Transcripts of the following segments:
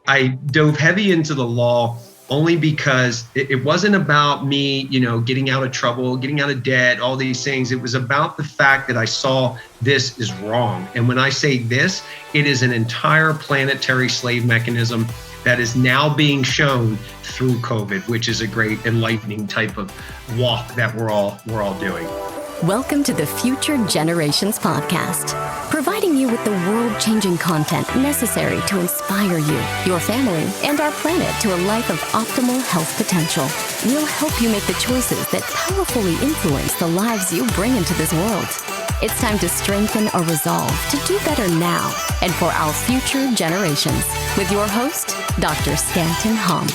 I dove heavy into the law only because it wasn't about me, getting out of trouble, getting out of debt, all these things. It was about the fact that I saw this is wrong. And when I say this, it is an entire planetary slave mechanism that is now being shown through COVID, which is a great enlightening type of walk that we're all doing. Welcome to the Future Generations Podcast, providing you with the world-changing content necessary to inspire you, your family, and our planet to a life of optimal health potential. We'll help you make the choices that powerfully influence the lives you bring into this world. It's time to strengthen our resolve to do better now and for our future generations. With your host, Dr. Stanton Hom.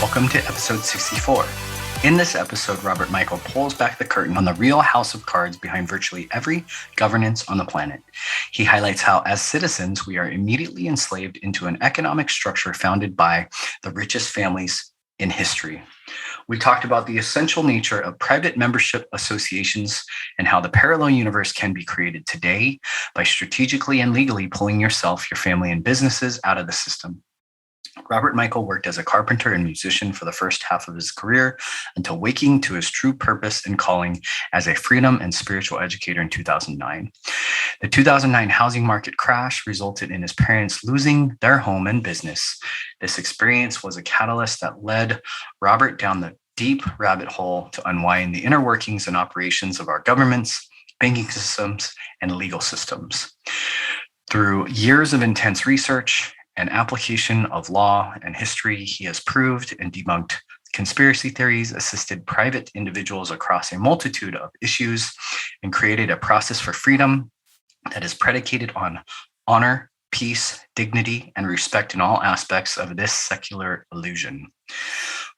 Welcome to episode 64. In this episode, Robert Michael pulls back the curtain on the real house of cards behind virtually every governance on the planet. He highlights how, as citizens, we are immediately enslaved into an economic structure founded by the richest families in history. We talked about the essential nature of private membership associations and how the parallel universe can be created today by strategically and legally pulling yourself, your family, and businesses out of the system. Robert Michael worked as a carpenter and musician for the first half of his career until waking to his true purpose and calling as a freedom and spiritual educator in 2009. The 2009 housing market crash resulted in his parents losing their home and business. This experience was a catalyst that led Robert down the deep rabbit hole to unwind the inner workings and operations of our governments, banking systems, and legal systems. Through years of intense research and application of law and history, he has proved and debunked conspiracy theories, assisted private individuals across a multitude of issues, and created a process for freedom that is predicated on honor, peace, dignity, and respect in all aspects of this secular illusion.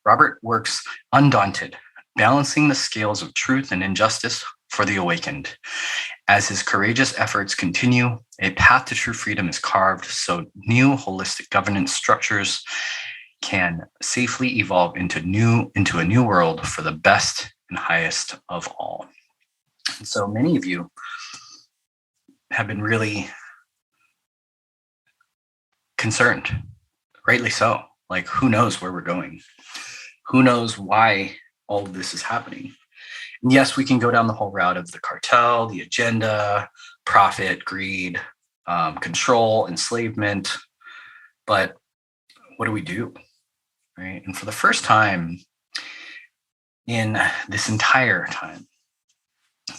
Robert works undaunted, balancing the scales of truth and injustice for the awakened. As his courageous efforts continue, a path to true freedom is carved so new holistic governance structures can safely evolve into a new world for the best and highest of all. And so many of you have been really concerned, rightly so. Like, who knows where we're going? Who knows why all of this is happening? And yes, we can go down the whole route of the cartel, the agenda, profit, greed, control, enslavement. But what do we do, right? And for the first time in this entire time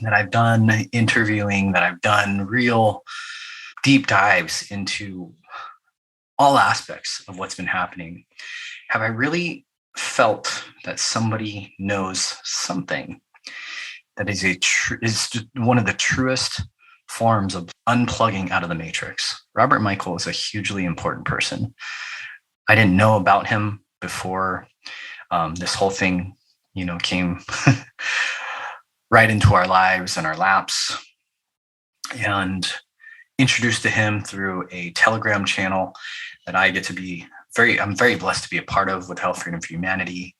that I've done interviewing, that I've done real deep dives into all aspects of what's been happening, have I really felt that somebody knows something that is one of the truest forms of unplugging out of the matrix. Robert Michael is a hugely important person. I didn't know about him before this whole thing, came right into our lives and our laps, and introduced to him through a Telegram channel that I get to be I'm very blessed to be a part of with Health, Freedom for Humanity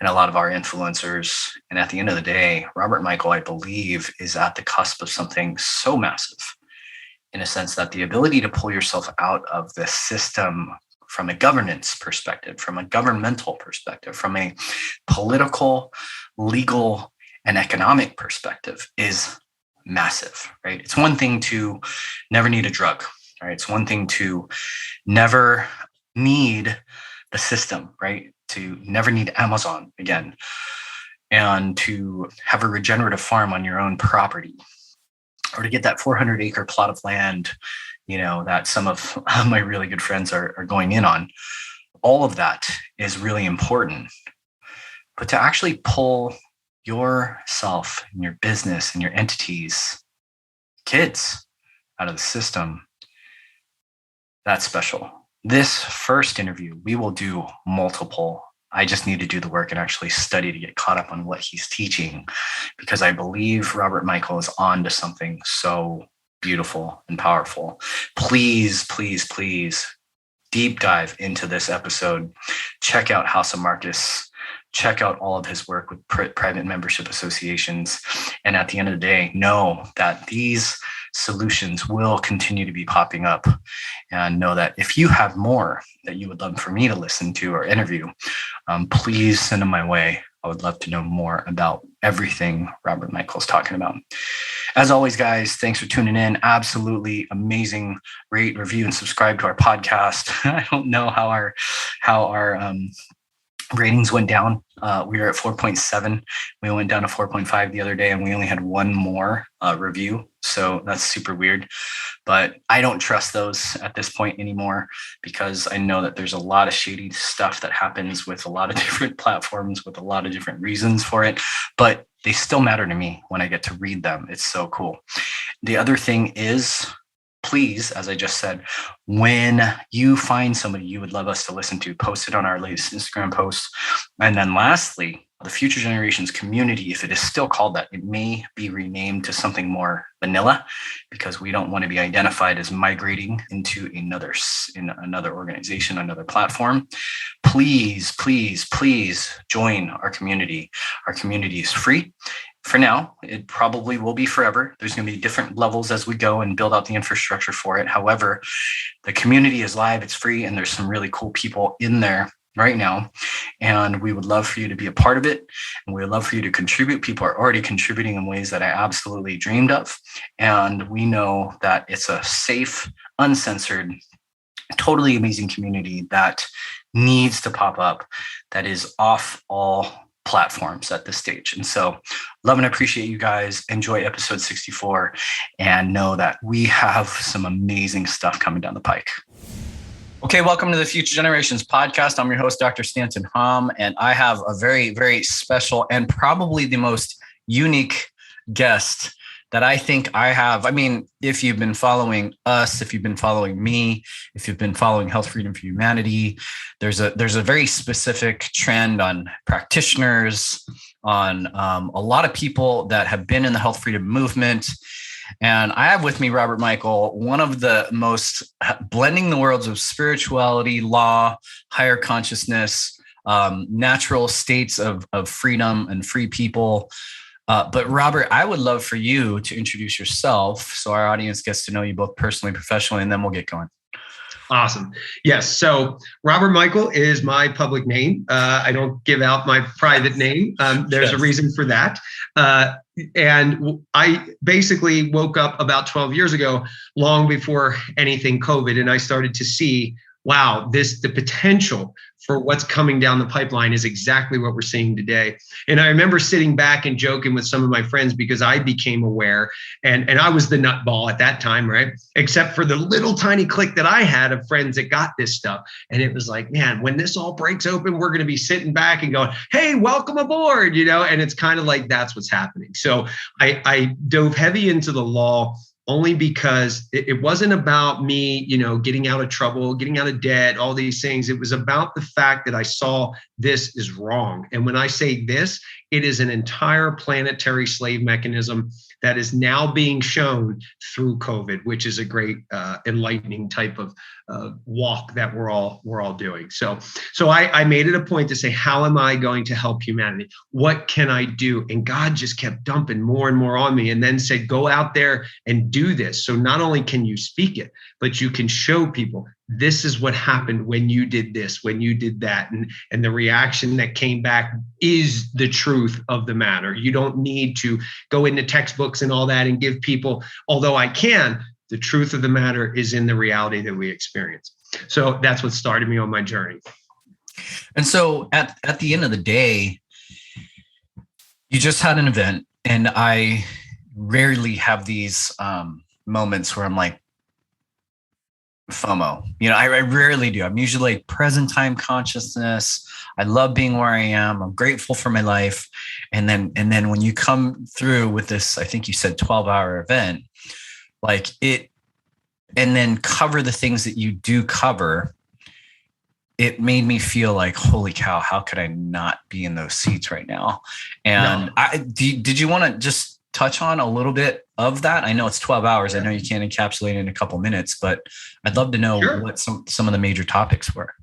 and a lot of our influencers. And at the end of the day, Robert Michael, I believe, is at the cusp of something so massive, in a sense that the ability to pull yourself out of the system from a governance perspective, from a governmental perspective, from a political, legal, and economic perspective is massive, right? It's one thing to never need a drug, right? It's one thing to never need the system, right? To never need Amazon again, and to have a regenerative farm on your own property, or to get that 400-acre plot of land, that some of my really good friends are going in on. All of that is really important. But to actually pull yourself and your business and your entities, kids, out of the system, that's special. This first interview, we will do multiple. I just need to do the work and actually study to get caught up on what he's teaching, because I believe Robert Michael is on to something so beautiful and powerful. Please, please, please deep dive into this episode. Check out House of Marcus. Check out all of his work with private membership associations. And at the end of the day, know that these solutions will continue to be popping up. And know that if you have more that you would love for me to listen to or interview, please send them my way. I would love to know more about everything Robert Michael's talking about. As always, guys, thanks for tuning in. Absolutely amazing. Rate, review, and subscribe to our podcast. I don't know how our ratings went down. We were at 4.7. We went down to 4.5 the other day, and we only had one more review. So that's super weird. But I don't trust those at this point anymore, because I know that there's a lot of shady stuff that happens with a lot of different platforms with a lot of different reasons for it. But they still matter to me when I get to read them. It's so cool. The other thing is, please, as I just said, when you find somebody you would love us to listen to, post it on our latest Instagram post. And then lastly, the Future Generations community, if it is still called that, it may be renamed to something more vanilla, because we don't want to be identified as migrating into another organization, another platform. Please, please, please join our community. Our community is free. For now, it probably will be forever. There's going to be different levels as we go and build out the infrastructure for it. However, the community is live, it's free, and there's some really cool people in there right now. And we would love for you to be a part of it. And we would love for you to contribute. People are already contributing in ways that I absolutely dreamed of. And we know that it's a safe, uncensored, totally amazing community that needs to pop up, that is off all platforms at this stage. And so love and appreciate you guys. Enjoy episode 64 and know that we have some amazing stuff coming down the pike. Okay, welcome to the Future Generations podcast. I'm your host, Dr. Stanton Hom, and I have a very, very special and probably the most unique guest that I think I have. I mean, if you've been following us, if you've been following me, if you've been following Health Freedom for Humanity, there's a very specific trend on practitioners, on a lot of people that have been in the health freedom movement. And I have with me Robert Michael, one of the most blending the worlds of spirituality, law, higher consciousness, natural states of freedom and free people. But Robert, I would love for you to introduce yourself so our audience gets to know you both personally, professionally, and then we'll get going. Awesome. Yes. So Robert Michael is my public name. I don't give out my private name. There's a reason for that. And I basically woke up about 12 years ago, long before anything COVID, and I started to see, wow, the potential for what's coming down the pipeline is exactly what we're seeing today. And I remember sitting back and joking with some of my friends because I became aware, and I was the nutball at that time, right? Except for the little tiny clique that I had of friends that got this stuff. And it was like, man, when this all breaks open, we're going to be sitting back and going, hey, welcome aboard, and it's kind of like that's what's happening. So I dove heavy into the law only because it wasn't about me, getting out of trouble, getting out of debt, all these things. It was about the fact that I saw this is wrong. And when I say this, it is an entire planetary slave mechanism that is now being shown through COVID, which is a great enlightening type of walk that we're all doing. So I made it a point to say, how am I going to help humanity? What can I do? And God just kept dumping more and more on me, and then said, go out there and do this. So not only can you speak it, but you can show people this is what happened when you did this, when you did that. And the reaction that came back is the truth of the matter. You don't need to go into textbooks and all that and give people, although I can, the truth of the matter is in the reality that we experience. So that's what started me on my journey. And so at the end of the day, you just had an event, and I rarely have these moments where I'm like, FOMO. I rarely do. I'm usually like present time consciousness. I love being where I am. I'm grateful for my life. And then when you come through with this, I think you said 12-hour event, like it, and then cover the things that you do cover, it made me feel like, holy cow, how could I not be in those seats right now? And no. Did you want to just touch on a little bit of that? I know it's 12 hours. I know you can't encapsulate it in a couple minutes, but I'd love to know what some of the major topics were.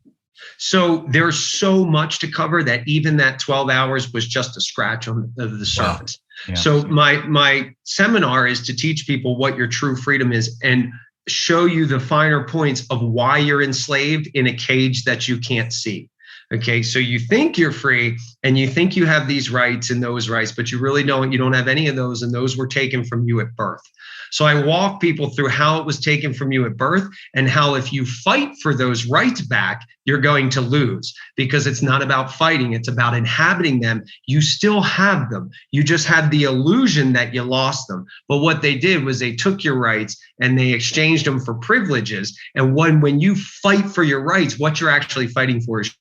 So there's so much to cover that even that 12 hours was just a scratch of the surface. Wow. Yeah. So my seminar is to teach people what your true freedom is and show you the finer points of why you're enslaved in a cage that you can't see. Okay, so you think you're free and you think you have these rights and those rights, but you really don't. You don't have any of those, and those were taken from you at birth. So I walk people through how it was taken from you at birth and how if you fight for those rights back, you're going to lose, because it's not about fighting. It's about inhabiting them. You still have them. You just have the illusion that you lost them. But what they did was they took your rights and they exchanged them for privileges. And when you fight for your rights, what you're actually fighting for is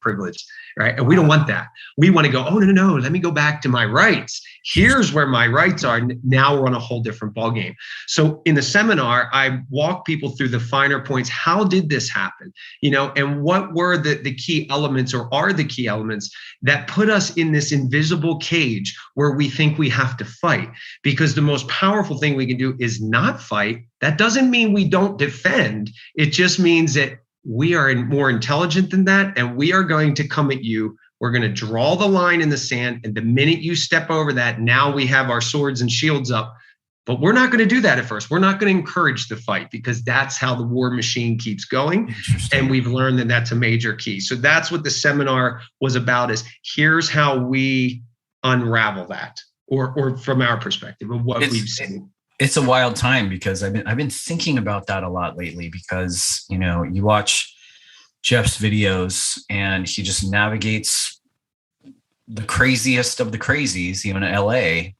privilege, right? And we don't want that. We want to go, oh, no, let me go back to my rights. Here's where my rights are. Now we're on a whole different ballgame. So in the seminar, I walk people through the finer points. How did this happen? And what were the key elements, or are the key elements that put us in this invisible cage where we think we have to fight? Because the most powerful thing we can do is not fight. That doesn't mean we don't defend. It just means that we are more intelligent than that, and we are going to come at you. We're going to draw the line in the sand, and the minute you step over that, now we have our swords and shields up. But we're not going to do that at first. We're not going to encourage the fight, because that's how the war machine keeps going. And we've learned that that's a major key. So that's what the seminar was about, is here's how we unravel that, or from our perspective of what we've seen. It's a wild time, because I've been thinking about that a lot lately, because, you watch Jeff's videos and he just navigates the craziest of the crazies, in LA,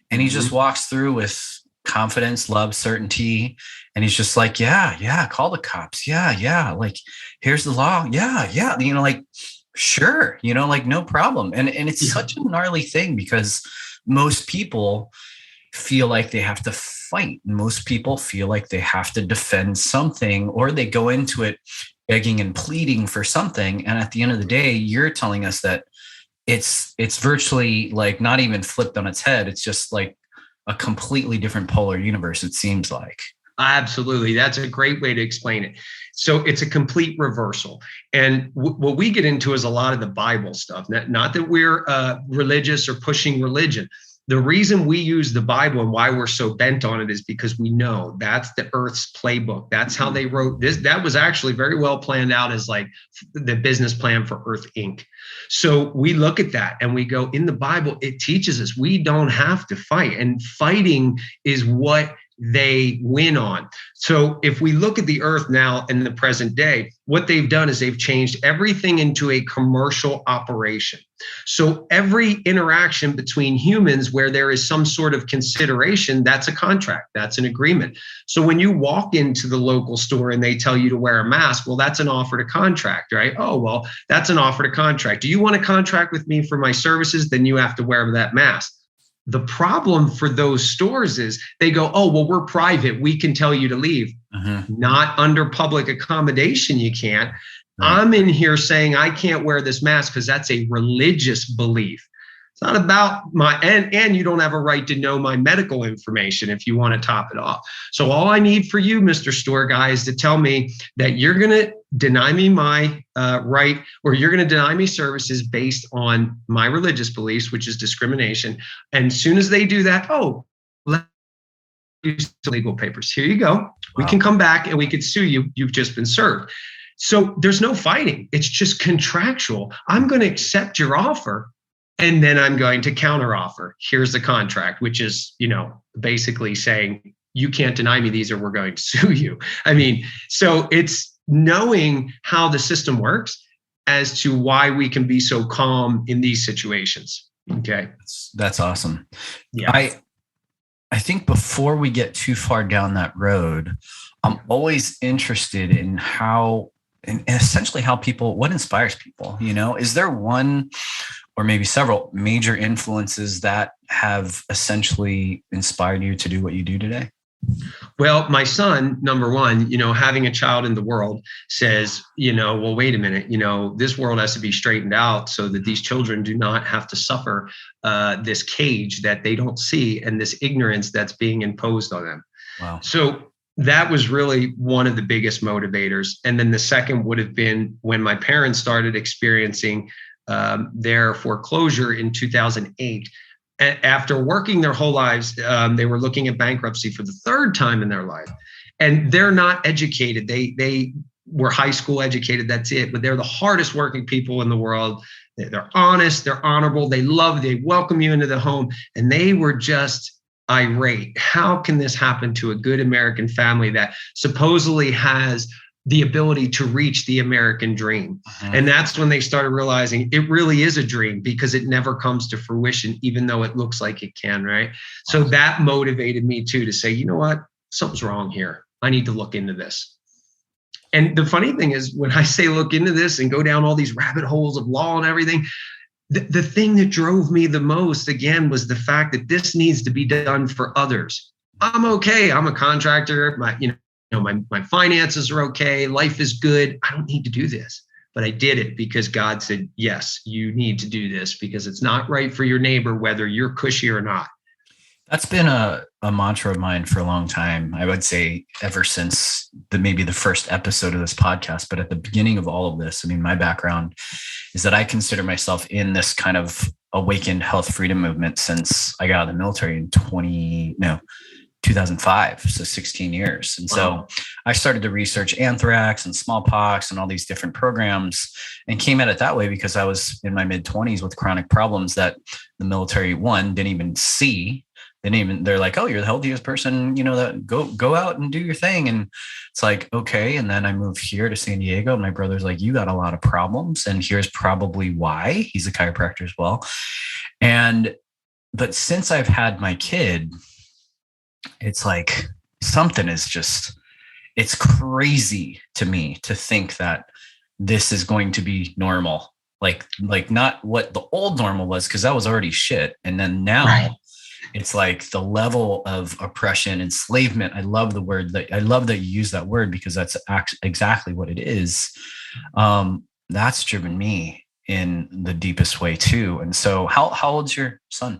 and he just walks through with confidence, love, certainty. And he's just like, yeah, call the cops. Yeah. Like, here's the law. Yeah. Sure. No problem. And it's such a gnarly thing, because most people feel like they have to fight. Most people feel like they have to defend something, or they go into it begging and pleading for something. And at the end of the day, you're telling us that it's virtually like not even flipped on its head. It's just like a completely different polar universe, it seems like. Absolutely. That's a great way to explain it. So it's a complete reversal. And what we get into is a lot of the Bible stuff. Not that we're religious or pushing religion. The reason we use the Bible and why we're so bent on it is because we know that's the Earth's playbook. That's how they wrote this. That was actually very well planned out as like the business plan for Earth Inc. So we look at that and we go, in the Bible, it teaches us we don't have to fight, and fighting is what they win on. So if we look at the Earth now in the present day, what they've done is they've changed everything into a commercial operation. So every interaction between humans where there is some sort of consideration, that's a contract, that's an agreement. So when you walk into the local store and they tell you to wear a mask, well, that's an offer to contract, right? Oh, well, that's an offer to contract. Do you want to contract with me for my services? Then you have to wear that mask. The problem for those stores is they go, oh, well, we're private. We can tell you to leave. Not under public accommodation. You can't. I'm in here saying I can't wear this mask because that's a religious belief. It's not about and you don't have a right to know my medical information if you want to top it off. So all I need for you, Mr. Store Guy, is to tell me that you're going to deny me my right, or you're going to deny me services based on my religious beliefs, which is discrimination. And as soon as they do that, let's use legal papers. Here you go. Wow. We can come back and we could sue you. You've just been served. So there's no fighting. It's just contractual. I'm going to accept your offer, and then I'm going to counteroffer. Here's the contract, which is, basically saying you can't deny me these or we're going to sue you. I mean, so it's knowing how the system works as to why we can be so calm in these situations. Okay. That's awesome. Yeah. I think before we get too far down that road, I'm always interested in and essentially what inspires people, is there one or maybe several major influences that have essentially inspired you to do what you do today? Well, my son, number one, having a child in the world says, well, wait a minute, this world has to be straightened out so that these children do not have to suffer this cage that they don't see and this ignorance that's being imposed on them. Wow. So that was really one of the biggest motivators. And then the second would have been when my parents started experiencing their foreclosure in 2008. After working their whole lives, they were looking at bankruptcy for the third time in their life. And they're not educated. They were high school educated, that's it. But they're the hardest working people in the world. They're honest, they're honorable, they welcome you into the home. And they were just irate. How can this happen to a good American family that supposedly has the ability to reach the American dream? And that's when they started realizing it really is a dream, because it never comes to fruition, even though it looks like it can, right? So that motivated me too, to say, you know what, something's wrong here. I need to look into this. And the funny thing is, when I say look into this and go down all these rabbit holes of law and everything, the thing that drove me the most, again, was the fact that this needs to be done for others. I'm okay. I'm a contractor. My finances are okay. Life is good. I don't need to do this. But I did it because God said, yes, you need to do this, because it's not right for your neighbor, whether you're cushy or not. That's been a mantra of mine for a long time. I would say ever since maybe the first episode of this podcast, but at the beginning of all of this, I mean, my background is that I consider myself in this kind of awakened health freedom movement since I got out of the military in 2005, so 16 years. And so I started to research anthrax and smallpox and all these different programs, and came at it that way because I was in my mid-20s with chronic problems that the military, didn't even see. They're like, oh, you're the healthiest person, that go out and do your thing. And it's like, okay. And then I moved here to San Diego. And my brother's like, you got a lot of problems, and here's probably why. He's a chiropractor as well. But since I've had my kid, it's like something is it's crazy to me to think that this is going to be normal. Like not what the old normal was, because that was already shit. And then now, right. It's like the level of oppression, enslavement. I love that you use that word, because that's exactly what it is. That's driven me in the deepest way too. And so how old's your son?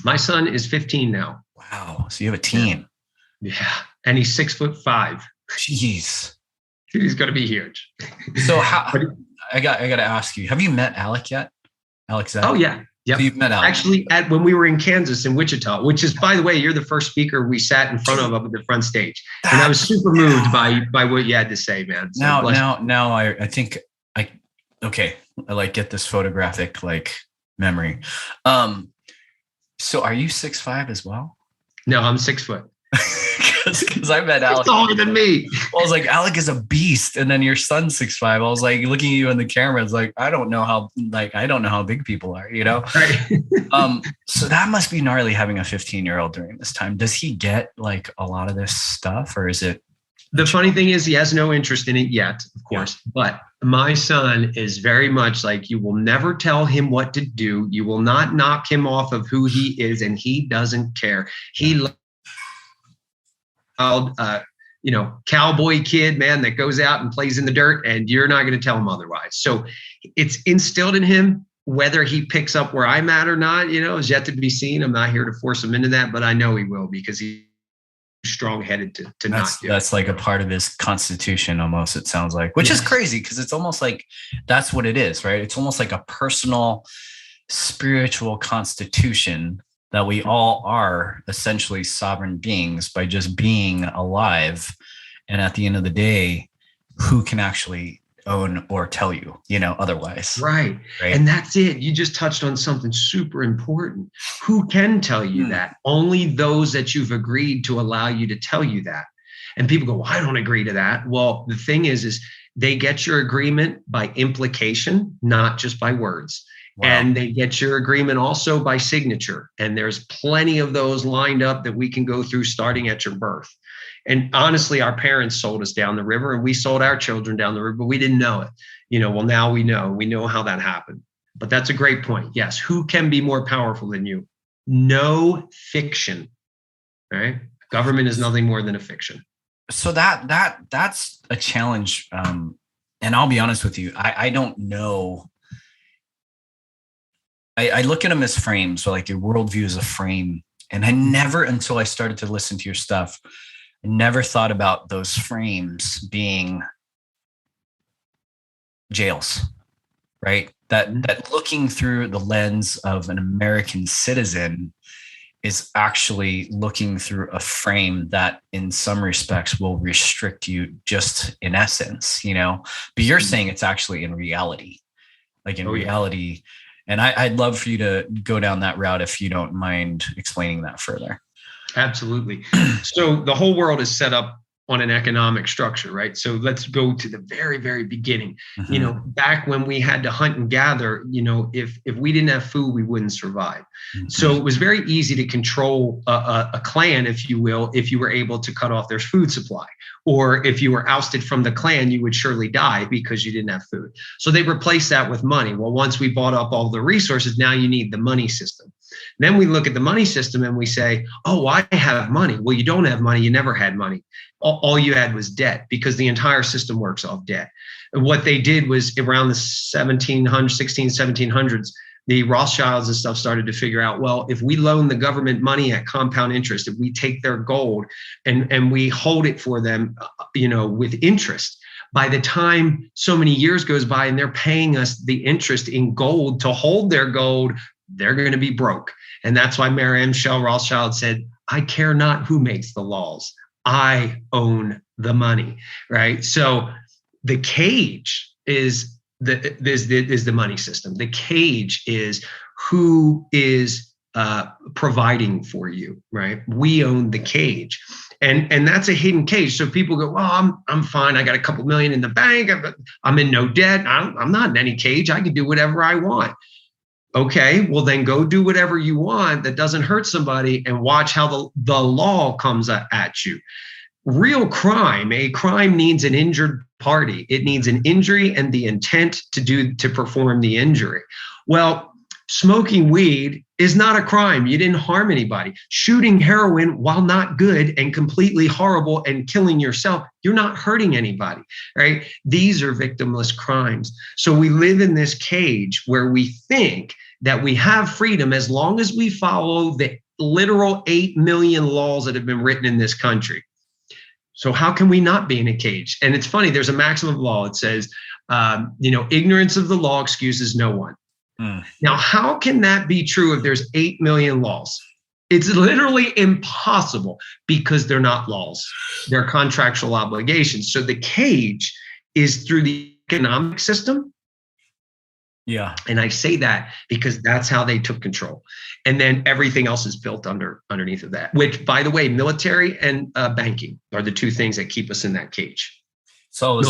My son is 15 now. Wow. So you have a teen. Yeah. And he's 6'5". Jeez. He's going to be huge. So I got to ask you, have you met Alec yet? Alex? Oh yeah. Yep. So you've met Alec. Actually, when we were in Kansas, in Wichita, which is, by the way, you're the first speaker we sat in front of up at the front stage. And I was super moved by what you had to say, man. So now I think I get this photographic memory. So are you 6'5" as well? No, I'm 6 foot. Because I met Alec. He's taller than me. Well, I was like, Alec is a beast, and then your son's 6'5". I was like, looking at you in the camera, it's like, I don't know how big people are, Right. So that must be gnarly having a 15-year-old during this time. Does he get a lot of this stuff, or is it? The funny thing is, he has no interest in it yet, of course. Yeah. But my son is very much like, you will never tell him what to do. You will not knock him off of who he is, and he doesn't care. He cowboy kid, man, that goes out and plays in the dirt, and you're not going to tell him otherwise. So it's instilled in him. Whether he picks up where I'm at or not, is yet to be seen. I'm not here to force him into that, but I know he will, because he's strong-headed to not do. That's like a part of his constitution almost, it sounds like, which is crazy, because it's almost like that's what it is, right? It's almost like a personal spiritual constitution that we all are essentially sovereign beings by just being alive. And at the end of the day, who can actually own or tell you, otherwise? Right. And that's it. You just touched on something super important. Who can tell you that? Only those that you've agreed to allow you to tell you that. And people go, well, I don't agree to that. Well, the thing is they get your agreement by implication, not just by words. Wow. And they get your agreement also by signature. And there's plenty of those lined up that we can go through starting at your birth. And honestly, our parents sold us down the river, and we sold our children down the river, but we didn't know it. Well, now we know how that happened. But that's a great point. Yes. Who can be more powerful than you? No fiction, right? Government is nothing more than a fiction. So that's a challenge. And I'll be honest with you. I don't know. I look at them as frames, so like your worldview is a frame. And I never, until I started to listen to your stuff, I never thought about those frames being jails, right? That looking through the lens of an American citizen is actually looking through a frame that in some respects will restrict you just in essence, but you're saying it's actually in reality, like in reality. And I'd love for you to go down that route if you don't mind explaining that further. Absolutely. So the whole world is set up on an economic structure, right? So let's go to the very, very beginning. Back when we had to hunt and gather, if we didn't have food, we wouldn't survive. So it was very easy to control a clan, if you will, if you were able to cut off their food supply. Or if you were ousted from the clan, you would surely die because you didn't have food. So they replaced that with money. Well, once we bought up all the resources, now you need the money system. Then we look at the money system and we say, oh, I have money. Well, you don't have money. You never had money. All you had was debt, because the entire system works off debt. And what they did was around the 1700s, the Rothschilds and stuff started to figure out, well, if we loan the government money at compound interest, if we take their gold and we hold it for them, with interest, by the time so many years goes by and they're paying us the interest in gold to hold their gold, they're going to be broke. And that's why Mary Michelle Rothschild said, I care not who makes the laws. I own the money, right? So the cage is the money system. The cage is who is providing for you, right? We own the cage. And that's a hidden cage. So people go, well, I'm fine. I got a couple million in the bank. I'm in no debt. I'm not in any cage. I can do whatever I want. Okay, well then go do whatever you want that doesn't hurt somebody and watch how the law comes at you. Real crime, a crime needs an injured party. It needs an injury and the intent to perform the injury. Well, smoking weed is not a crime. You didn't harm anybody. Shooting heroin, while not good and completely horrible and killing yourself, you're not hurting anybody, right? These are victimless crimes. So we live in this cage where we think that we have freedom as long as we follow the literal 8 million laws that have been written in this country. So how can we not be in a cage? And it's funny, there's a maxim of law. It says, ignorance of the law excuses no one. Now, how can that be true if there's 8 million laws? It's literally impossible because they're not laws. They're contractual obligations. So the cage is through the economic system. Yeah. And I say that because that's how they took control. And then everything else is built underneath of that, which, by the way, military and banking are the two things that keep us in that cage. So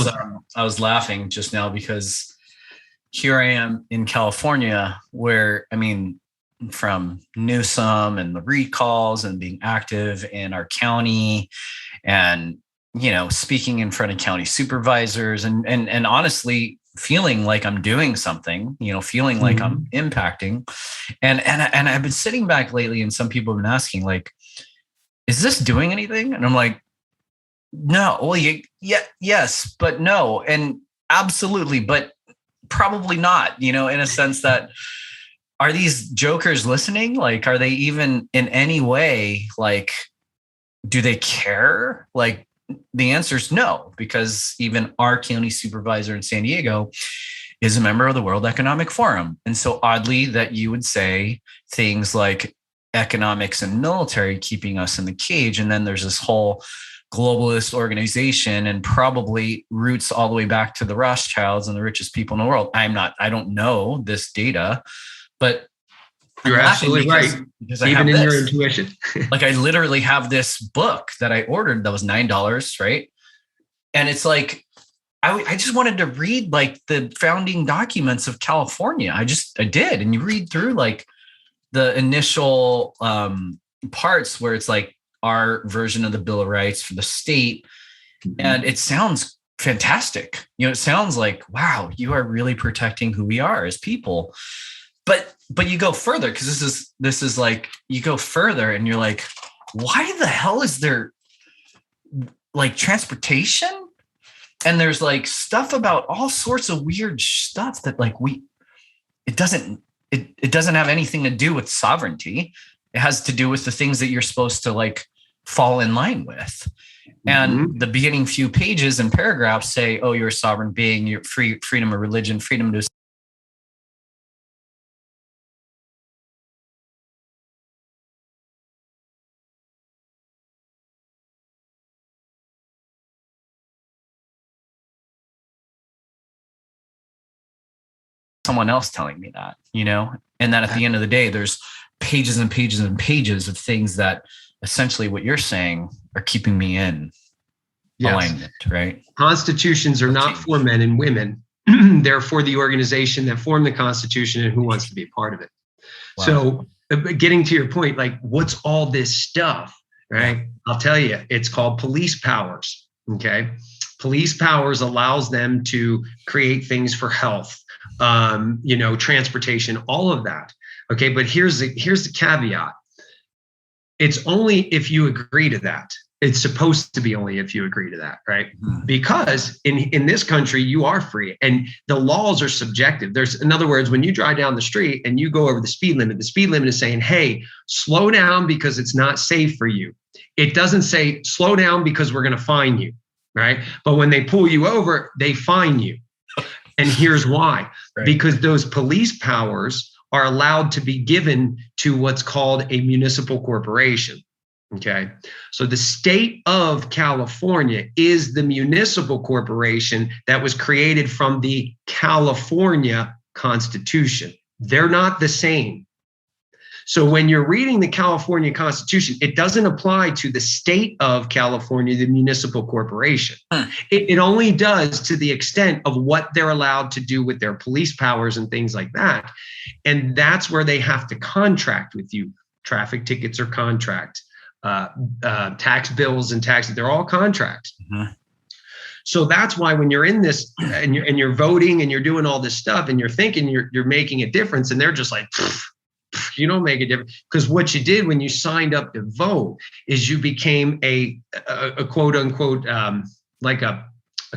I was laughing just now because here I am in California where, from Newsom and the recalls and being active in our county and, speaking in front of county supervisors and honestly feeling like I'm doing something, feeling like I'm impacting. And I've been sitting back lately and some people have been asking, like, is this doing anything? And I'm like, no, well, yes, but no. And absolutely, but probably not, in a sense that, are these jokers listening? Like, are they even in any way, like, do they care? Like, the answer is no, because even our county supervisor in San Diego is a member of the World Economic Forum. And so oddly that you would say things like economics and military keeping us in the cage. And then there's this whole globalist organization and probably roots all the way back to the Rothschilds and the richest people in the world. I don't know this data, but you're absolutely right. Because even in your intuition. Like, I literally have this book that I ordered that was $9, right? And it's like, I just wanted to read like the founding documents of California. I did. And you read through like the initial parts where it's like our version of the Bill of Rights for the state. And it sounds fantastic. It sounds like, wow, you are really protecting who we are as people. But you go further, because this is like, you go further and you're like, why the hell is there like transportation? And there's like stuff about all sorts of weird stuff that like it doesn't have anything to do with sovereignty. It has to do with the things that you're supposed to like fall in line with. And the beginning few pages and paragraphs say, oh, you're a sovereign being, you're freedom of religion, freedom to someone else telling me that, and then at the end of the day, there's pages and pages and pages of things that essentially what you're saying are keeping me in alignment, right? Constitutions are not for men and women. They're for the organization that formed the Constitution and who wants to be a part of it. Wow. So getting to your point, like what's all this stuff, right? I'll tell you, it's called police powers, okay? Police powers allows them to create things for health, transportation, all of that. Okay, but here's the caveat. It's only if you agree to that. It's supposed to be only if you agree to that, right? Because in this country, you are free and the laws are subjective. In other words, when you drive down the street and you go over the speed limit is saying, hey, slow down because it's not safe for you. It doesn't say slow down because we're going to fine you, right? But when they pull you over, they fine you. And here's why. Right. Because those police powers are allowed to be given to what's called a municipal corporation. Okay. So the state of California is the municipal corporation that was created from the California Constitution. They're not the same. So when you're reading the California Constitution, it doesn't apply to the state of California, the municipal corporation. It only does to the extent of what they're allowed to do with their police powers and things like that. And that's where they have to contract with you. Traffic tickets are contract. Tax bills and taxes, they're all contracts. So that's why when you're in this and you're voting and you're doing all this stuff and you're thinking you're making a difference, and they're just like, you don't make a difference. Because what you did when you signed up to vote is you became a quote unquote like a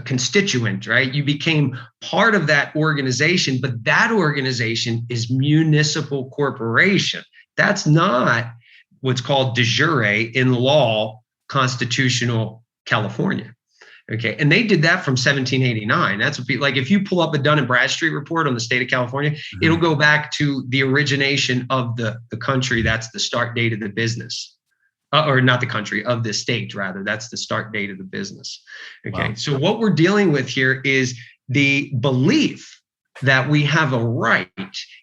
constituent, right? You became part of that organization, but that organization is municipal corporation. That's not what's called de jure in law constitutional California. Okay, and they did that from 1789. That's what like if you pull up a Dun & Bradstreet report on the state of California, it'll go back to the origination of the country. That's the start date of the business, or not the country, of the state rather. That's the start date of the business. Okay, wow. So what we're dealing with here is the belief that we have a right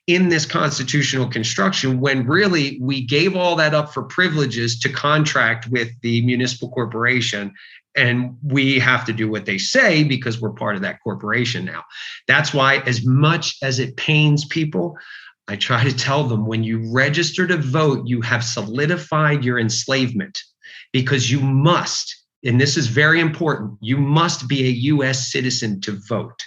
in this constitutional construction when really we gave all that up for privileges to contract with the municipal corporation. And we have to do what they say because we're part of that corporation now. That's why, as much as it pains people, I try to tell them when you register to vote, you have solidified your enslavement because you must, and this is very important, you must be a U.S. citizen to vote.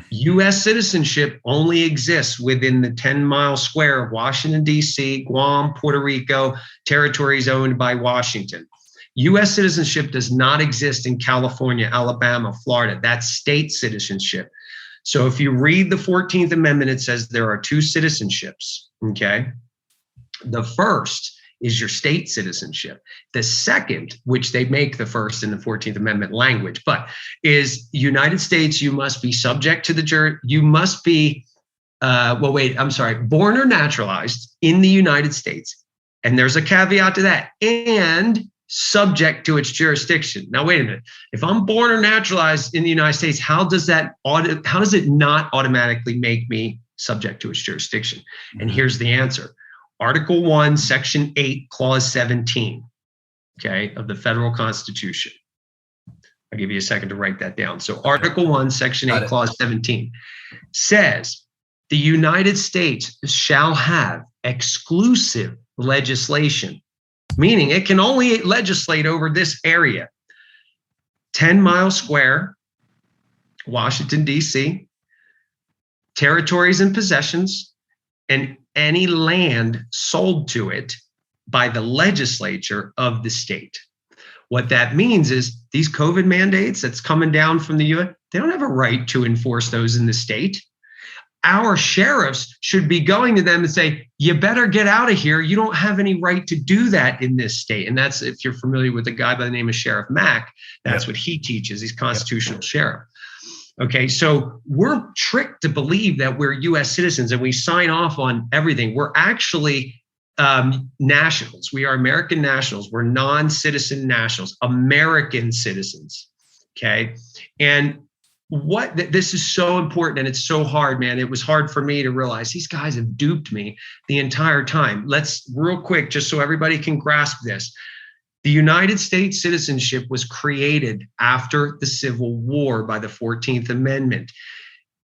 U.S. citizenship only exists within the 10-mile square of Washington, D.C., Guam, Puerto Rico, territories owned by Washington. U.S. citizenship does not exist in California, Alabama, Florida. That's state citizenship. So if you read the 14th Amendment, it says there are two citizenships, okay? The first is your state citizenship. The second, which they make the first in the 14th Amendment language, but is United States, you must be subject to you must be, born or naturalized in the United States. And there's a caveat to that. And subject to its jurisdiction. Now, wait a minute. If I'm born or naturalized in the United States, how does it not automatically make me subject to its jurisdiction? And here's the answer. Article 1, Section 8, Clause 17, okay, of the federal Constitution. I'll give you a second to write that down. So Article 1, Section 8, Clause 17 says the United States shall have exclusive legislation, meaning it can only legislate over this area. 10-mile square, Washington, D.C., territories and possessions, and any land sold to it by the legislature of the state. What that means is these COVID mandates that's coming down from the U.S., they don't have a right to enforce those in the state. our sheriffs should be going to them and say, you better get out of here. You don't have any right to do that in this state. And that's, if you're familiar with a guy by the name of Sheriff Mack, that's what he teaches. He's constitutional sheriff. Okay, so we're tricked to believe that we're U.S. citizens and we sign off on everything. We're actually nationals. We are American nationals. We're non-citizen nationals, American citizens. Okay, and this is so important, and it's so hard, man. It was hard for me to realize these guys have duped me the entire time. Let's real quick, just so everybody can grasp this. The United States citizenship was created after the Civil War by the 14th Amendment.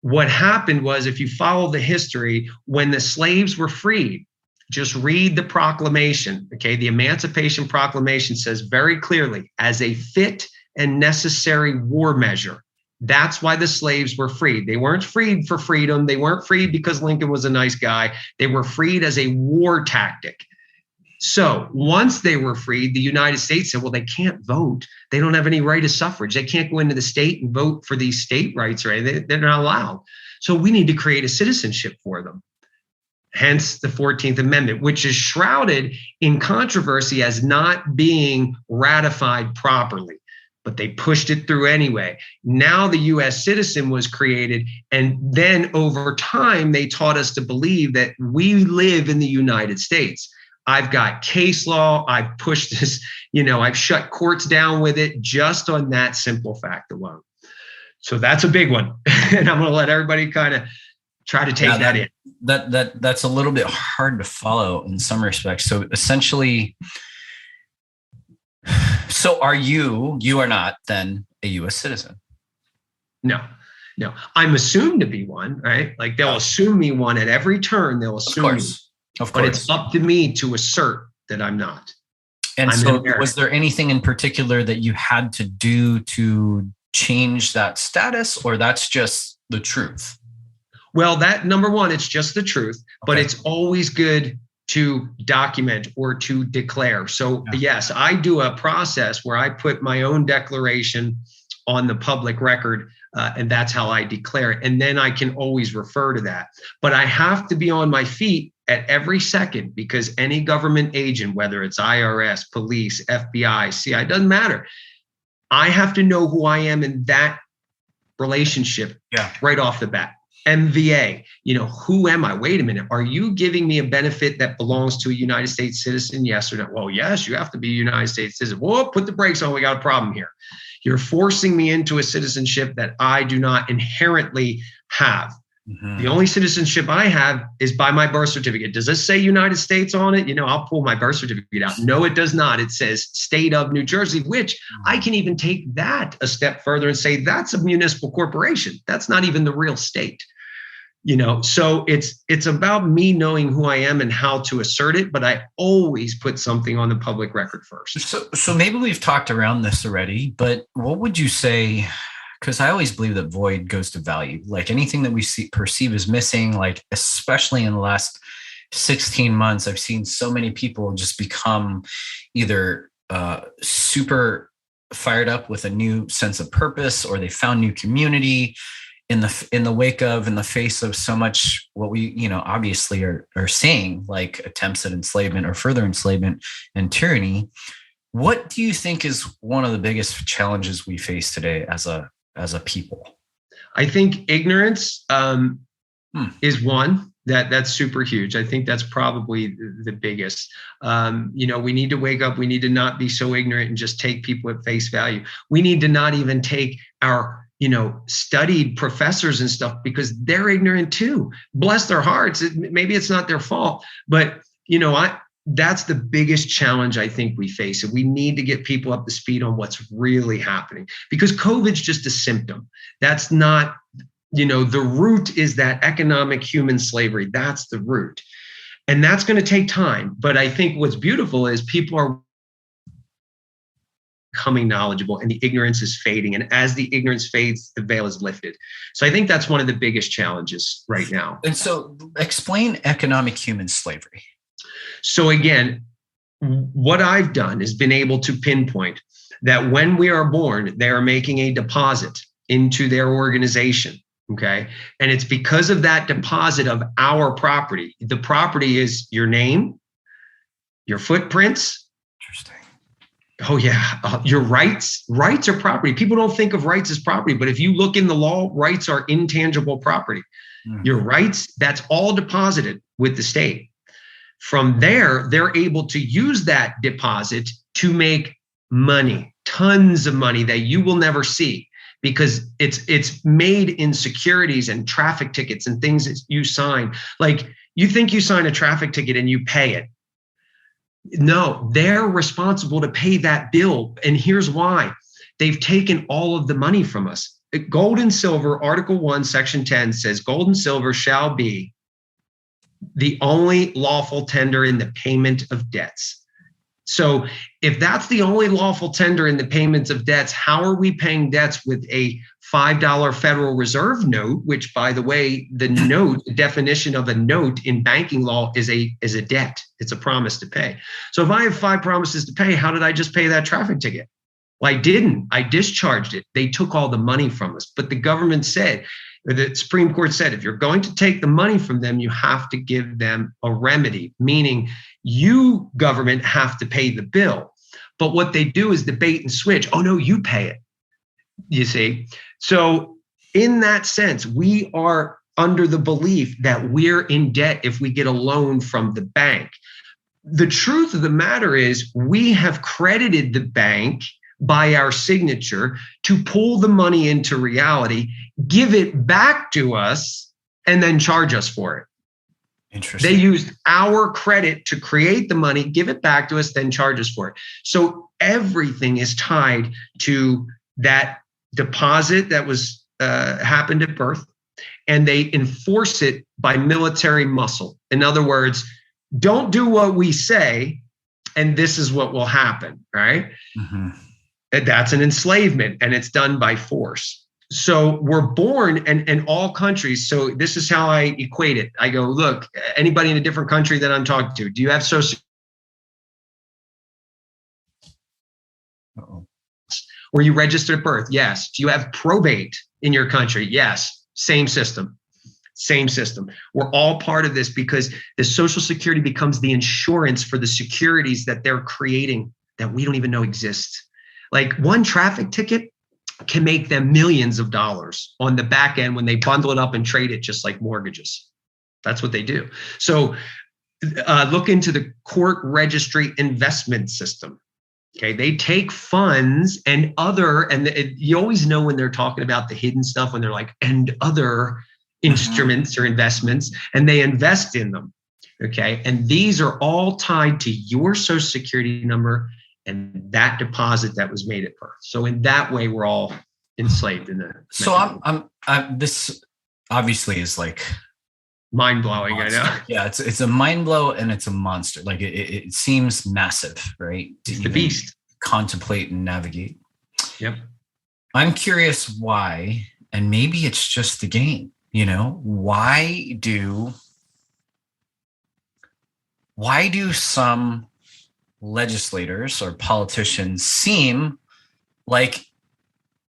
What happened was, if you follow the history, when the slaves were freed, just read the proclamation, okay? The Emancipation Proclamation says very clearly, as a fit and necessary war measure. That's why the slaves were freed. They weren't freed for freedom. They weren't freed because Lincoln was a nice guy. They were freed as a war tactic. So once they were freed, the United States said, well, they can't vote. They don't have any right of suffrage. They can't go into the state and vote for these state rights or anything. They're not allowed. So we need to create a citizenship for them. Hence the 14th Amendment, which is shrouded in controversy as not being ratified properly. But they pushed it through anyway. Now the U.S. citizen was created, and then over time, they taught us to believe that we live in the United States. I've got case law. I've pushed this, I've shut courts down with it just on that simple fact alone. So that's a big one. And I'm going to let everybody kind of try to take that in. That's a little bit hard to follow in some respects. So essentially, so you are not then a U.S. citizen? No. I'm assumed to be one, right? Like they'll assume me one at every turn. They'll assume me. Of course. But it's up to me to assert that I'm not. And so was there anything in particular that you had to do to change that status, or that's just the truth? Well, that number one, it's just the truth, but it's always good to document or to declare. So yes, I do a process where I put my own declaration on the public record, and that's how I declare it. And then I can always refer to that. But I have to be on my feet at every second, because any government agent, whether it's IRS, police, FBI, CIA, it doesn't matter. I have to know who I am in that relationship right off the bat. MVA, who am I? Wait a minute. Are you giving me a benefit that belongs to a United States citizen? Yes or no? Well, yes, you have to be a United States citizen. Whoa, put the brakes on. We got a problem here. You're forcing me into a citizenship that I do not inherently have. Mm-hmm. The only citizenship I have is by my birth certificate. Does this say United States on it? I'll pull my birth certificate out. No, it does not. It says state of New Jersey, which I can even take that a step further and say that's a municipal corporation. That's not even the real state. So it's about me knowing who I am and how to assert it, but I always put something on the public record first. So maybe we've talked around this already, but what would you say? Because I always believe that void goes to value. Like anything that we perceive as missing, like especially in the last 16 months, I've seen so many people just become either super fired up with a new sense of purpose, or they found new community in the face of so much what we, obviously are seeing, like attempts at enslavement or further enslavement and tyranny. What do you think is one of the biggest challenges we face today as a people? I think ignorance is one that's super huge. I think that's probably the biggest. We need to wake up. We need to not be so ignorant and just take people at face value. We need to not even take our studied professors and stuff, because they're ignorant too. Bless their hearts. Maybe it's not their fault, but that's the biggest challenge I think we face. And we need to get people up to speed on what's really happening, because COVID's just a symptom. That's not, the root is that economic human slavery. That's the root. And that's going to take time. But I think what's beautiful is people are becoming knowledgeable and the ignorance is fading. And as the ignorance fades, the veil is lifted. So I think that's one of the biggest challenges right now. And so explain economic human slavery. So again, what I've done is been able to pinpoint that when we are born, they are making a deposit into their organization. Okay. And it's because of that deposit of our property. The property is your name, your footprints. Interesting. Oh yeah. Your rights. Rights are property. People don't think of rights as property, but if you look in the law, rights are intangible property. Your rights, that's all deposited with the state. From there, they're able to use that deposit to make money, tons of money that you will never see, because it's made in securities and traffic tickets and things that you sign. Like, you think you sign a traffic ticket and you pay it. No, they're responsible to pay that bill. And here's why. They've taken all of the money from us. Gold and silver, Article 1, Section 10 says gold and silver shall be the only lawful tender in the payment of debts. So if that's the only lawful tender in the payments of debts, how are we paying debts with a $5 Federal Reserve note, which, by the way, the note, the definition of a note in banking law is a debt. It's a promise to pay. So if I have 5 promises to pay, how did I just pay that traffic ticket? Well, I didn't. I discharged it. They took all the money from us. But the government said, the Supreme Court said, if you're going to take the money from them, you have to give them a remedy, meaning you, government, have to pay the bill. But what they do is the bait and switch. Oh, no, you pay it. You see? So in that sense, we are under the belief that we're in debt if we get a loan from the bank. The truth of the matter is we have credited the bank by our signature to pull the money into reality, give it back to us, and then charge us for it. Interesting. They used our credit to create the money, give it back to us, then charge us for it. So everything is tied to that deposit that was happened at birth, and they enforce it by military muscle. In other words, don't do what we say, and this is what will happen, right? Mm-hmm. That's an enslavement, and it's done by force. So we're born in all countries. So this is how I equate it. I go, look, anybody in a different country that I'm talking to, do you have social? Were you registered at birth? Yes. Do you have probate in your country? Yes. Same system. Same system. We're all part of this because the Social Security becomes the insurance for the securities that they're creating that we don't even know exist. Like, one traffic ticket can make them millions of dollars on the back end when they bundle it up and trade it just like mortgages. That's what they do. So look into the court registry investment system. Okay, they take funds and you always know when they're talking about the hidden stuff, when they're like, and other instruments or investments, and they invest in them. Okay, and these are all tied to your Social Security number and that deposit that was made at birth. So in that way, we're all enslaved in the. So I'm this obviously is like mind blowing. I know. Yeah, it's a mind blow and it's a monster. Like it seems massive, right? It's the beast. Contemplate and navigate. Yep. I'm curious why, and maybe it's just the game. You know, why do some legislators or politicians seem like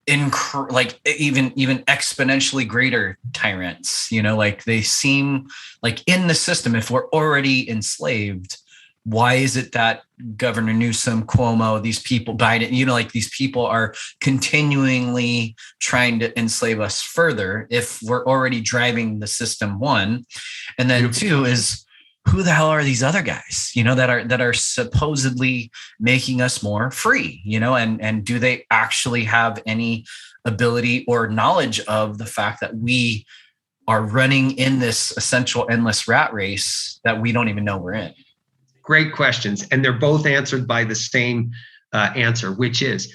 even exponentially greater tyrants? You know, like they seem like in the system, if we're already enslaved, why is it that Governor Newsom, Cuomo, these people, Biden, you know, like these people are continually trying to enslave us further if we're already driving the system, one. And then two is, who the hell are these other guys, you know, that are supposedly making us more free, you know, and do they actually have any ability or knowledge of the fact that we are running in this essential endless rat race that we don't even know we're in? Great questions. And they're both answered by the same answer, which is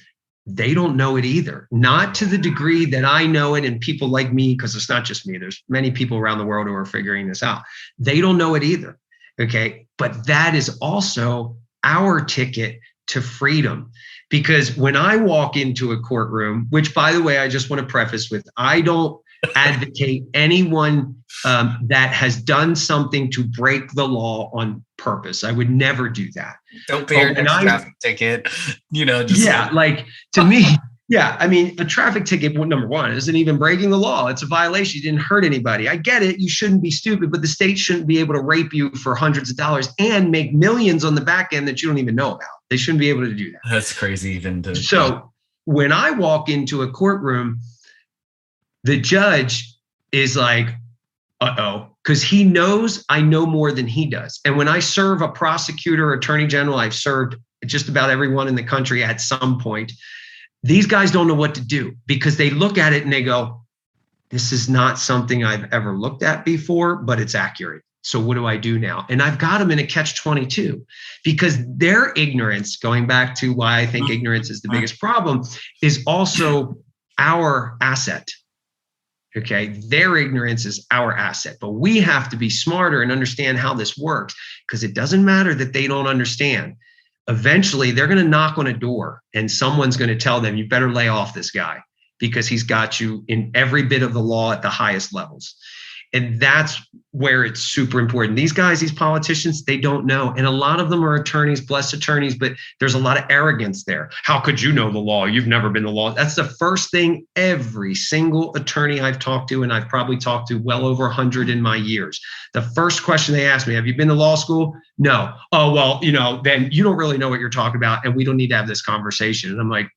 they don't know it either. Not to the degree that I know it and people like me, because it's not just me. There's many people around the world who are figuring this out. They don't know it either. Okay. But that is also our ticket to freedom. Because when I walk into a courtroom, which, by the way, I just want to preface with, I don't advocate anyone that has done something to break the law on purpose. I would never do that. Don't pay your next traffic ticket. You know, just like to me, Yeah, I mean, a traffic ticket, number one, isn't even breaking the law. It's a violation. You didn't hurt anybody. I get it. You shouldn't be stupid, but the state shouldn't be able to rape you for hundreds of dollars and make millions on the back end that you don't even know about. They shouldn't be able to do that. That's crazy even to. So when I walk into a courtroom, the judge is like, uh-oh, because he knows I know more than he does. And when I serve a prosecutor, attorney general, I've served just about everyone in the country at some point. These guys don't know what to do because they look at it and they go, this is not something I've ever looked at before, but it's accurate. So what do I do now? And I've got them in a catch-22 because their ignorance, going back to why I think ignorance is the biggest problem, is also our asset. Okay, their ignorance is our asset, but we have to be smarter and understand how this works because it doesn't matter that they don't understand. Eventually, they're going to knock on a door and someone's going to tell them, you better lay off this guy because he's got you in every bit of the law at the highest levels. And that's where it's super important. These guys, these politicians, they don't know. And a lot of them are attorneys, blessed attorneys, but there's a lot of arrogance there. How could you know the law? You've never been the law. That's the first thing every single attorney I've talked to, and I've probably talked to well over 100 in my years. The first question they ask me, have you been to law school? No. Oh, well, then you don't really know what you're talking about, and we don't need to have this conversation. And I'm like,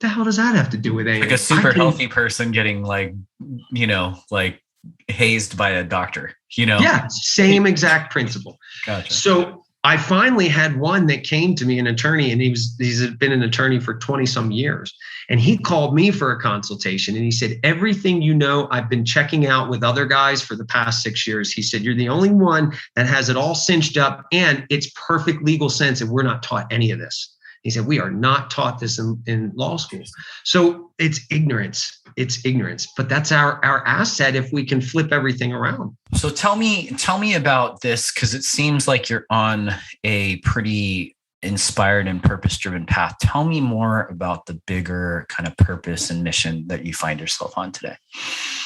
the hell does that have to do with anything? Like a super healthy person getting hazed by a doctor, Yeah, same exact principle. Gotcha. So I finally had one that came to me, an attorney, and he's been an attorney for 20 some years. And he called me for a consultation and he said, everything I've been checking out with other guys for the past 6 years. He said, you're the only one that has it all cinched up and it's perfect legal sense. And we're not taught any of this. He said, we are not taught this in law school. So it's ignorance. It's ignorance, but that's our asset if we can flip everything around. So tell me about this, because it seems like you're on a pretty inspired and purpose-driven path. Tell me more about the bigger kind of purpose and mission that you find yourself on today.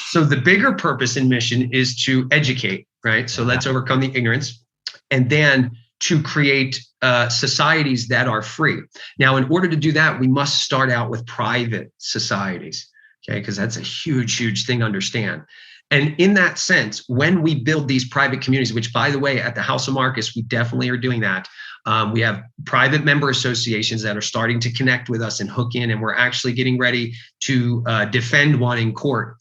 So the bigger purpose and mission is to educate, right? So let's overcome the ignorance and then to create societies that are free. Now, in order to do that, we must start out with private societies, okay? Because that's a huge, huge thing to understand. And in that sense, when we build these private communities, which by the way, at the House of Marcus, we definitely are doing that. We have private member associations that are starting to connect with us and hook in, and we're actually getting ready to defend one in court,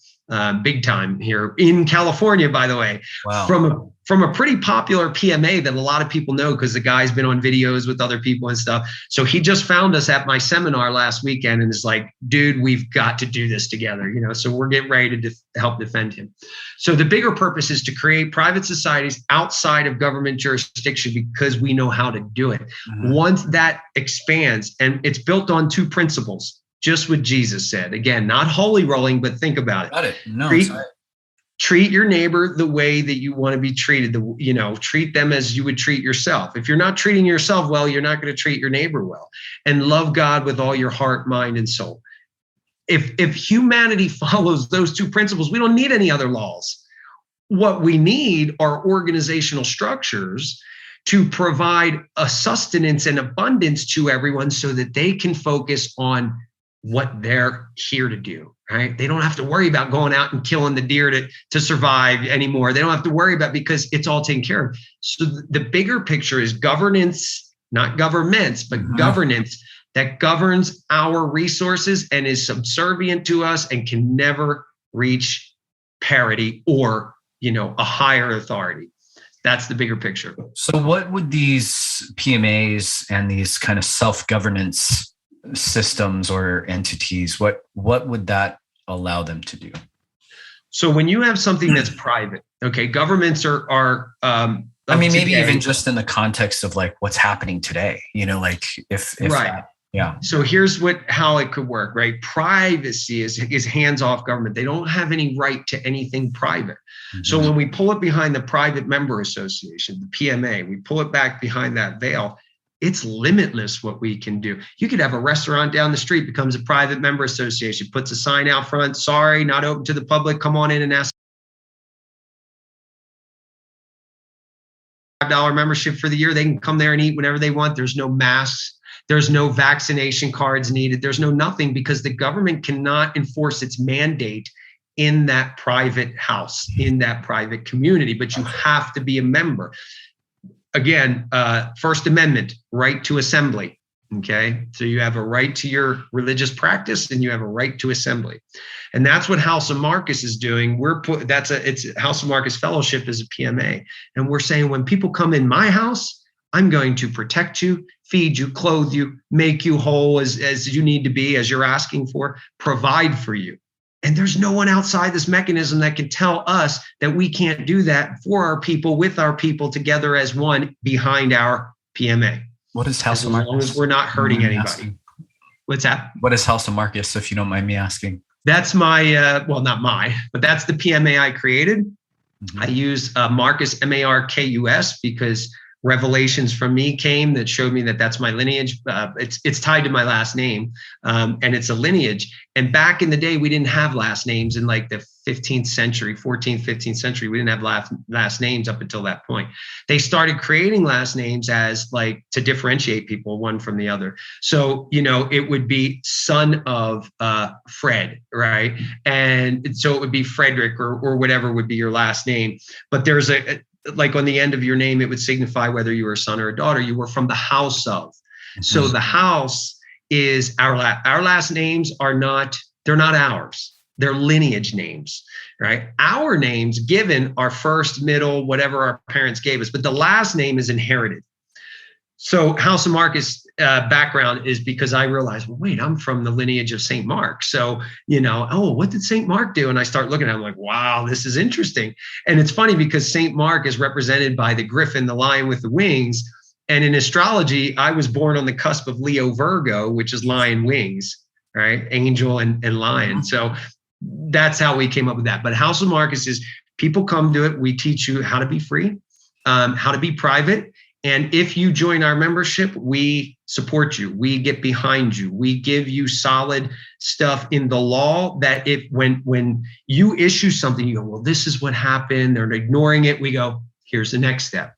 big time here in California, by the way. Wow. From a pretty popular PMA that a lot of people know because the guy's been on videos with other people and stuff. So he just found us at my seminar last weekend and is like, dude, we've got to do this together. So we're getting ready to help defend him. So the bigger purpose is to create private societies outside of government jurisdiction because we know how to do it. Mm-hmm. Once that expands, and it's built on two principles, just what Jesus said. Again, not holy rolling, but think about it. Got it. No, treat your neighbor the way that you want to be treated. Treat them as you would treat yourself. If you're not treating yourself well, you're not going to treat your neighbor well. And love God with all your heart, mind, and soul. If humanity follows those two principles, we don't need any other laws. What we need are organizational structures to provide a sustenance and abundance to everyone so that they can focus on what they're here to do, right? They don't have to worry about going out and killing the deer to survive anymore. They don't have to worry about because it's all taken care of. So the bigger picture is governance, not governments, but governance that governs our resources and is subservient to us and can never reach parity or, a higher authority. That's the bigger picture. So what would these PMAs and these kind of self-governance systems or entities, what would that allow them to do? So when you have something that's private, okay, governments are maybe today, even just in the context of like what's happening today, if right. Yeah. So here's how it could work, right? Privacy is hands-off government. They don't have any right to anything private. Mm-hmm. So when we pull it behind the private member association, the PMA, we pull it back behind that veil, it's limitless what we can do. You could have a restaurant down the street, becomes a private member association, puts a sign out front, sorry, not open to the public, come on in and ask $5 membership for the year. They can come there and eat whenever they want. There's no masks. There's no vaccination cards needed. There's no nothing, because the government cannot enforce its mandate in that private house, in that private community, but you have to be a member. Again, First Amendment, right to assembly. Okay, so you have a right to your religious practice and you have a right to assembly. And that's what House of Marcus is doing. It's House of Marcus Fellowship is a PMA. And we're saying, when people come in my house, I'm going to protect you, feed you, clothe you, make you whole as you need to be, as you're asking for, provide for you. And there's no one outside this mechanism that can tell us that we can't do that for our people, with our people, together as one, behind our PMA. What is House of Marcus? As long as we're not hurting anybody. What's that? What is House of Marcus, if you don't mind me asking? That's my, well, not my, but that's the PMA I created. Mm-hmm. I use Marcus, Markus, because revelations from me came that showed me that that's my lineage. It's tied to my last name, and it's a lineage. And back in the day, we didn't have last names in like the 15th century, 14th, 15th century. We didn't have last names up until that point. They started creating last names as like to differentiate people one from the other. So, it would be son of Fred, right? And so it would be Frederick or whatever would be your last name. But there's like on the end of your name, it would signify whether you were a son or a daughter. You were from the house of. Mm-hmm. So the house is our last names they're not ours. They're lineage names, right? Our names given are first, middle, whatever our parents gave us, but the last name is inherited. So House of Marcus background is because I realized, well, wait, I'm from the lineage of St. Mark. So, what did St. Mark do? And I start looking at it, I'm like, wow, this is interesting. And it's funny because St. Mark is represented by the griffin, the lion with the wings. And in astrology, I was born on the cusp of Leo Virgo, which is lion wings, right? Angel and lion. So that's how we came up with that. But House of Marcus is people come to it. We teach you how to be free, how to be private. And if you join our membership, we support you. We get behind you. We give you solid stuff in the law that when you issue something, you go, well, this is what happened. They're ignoring it. We go, here's the next step.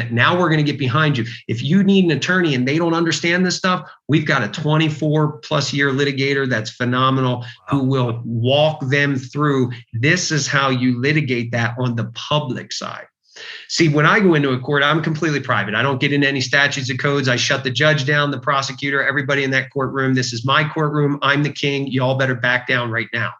Now we're going to get behind you. If you need an attorney and they don't understand this stuff, we've got a 24 plus year litigator that's phenomenal who will walk them through. This is how you litigate that on the public side. See, when I go into a court, I'm completely private. I don't get into any statutes or codes. I shut the judge down, the prosecutor, everybody in that courtroom. This is my courtroom. I'm the king. You all better back down right now.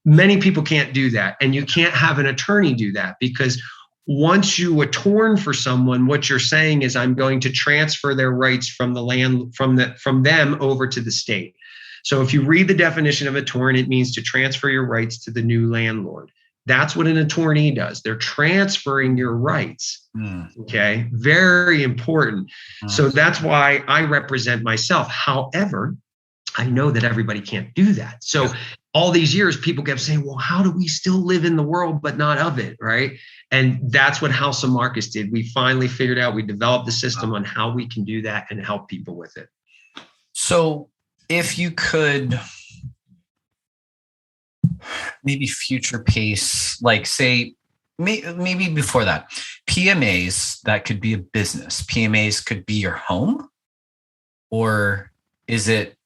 Many people can't do that. And you can't have an attorney do that, because once you attorn for someone, what you're saying is, I'm going to transfer their rights from the land, from them over to the state. So if you read the definition of attorn, it means to transfer your rights to the new landlord. That's what an attorney does. They're transferring your rights. Okay, very important. So that's why I represent myself. However, I know that everybody can't do that. So all these years, people kept saying, well, how do we still live in the world but not of it, right? And that's what House of Marcus did. We finally figured out, we developed the system on how we can do that and help people with it. So if you could maybe future pace, like say, maybe before that, PMAs, that could be a business. PMAs could be your home, or is it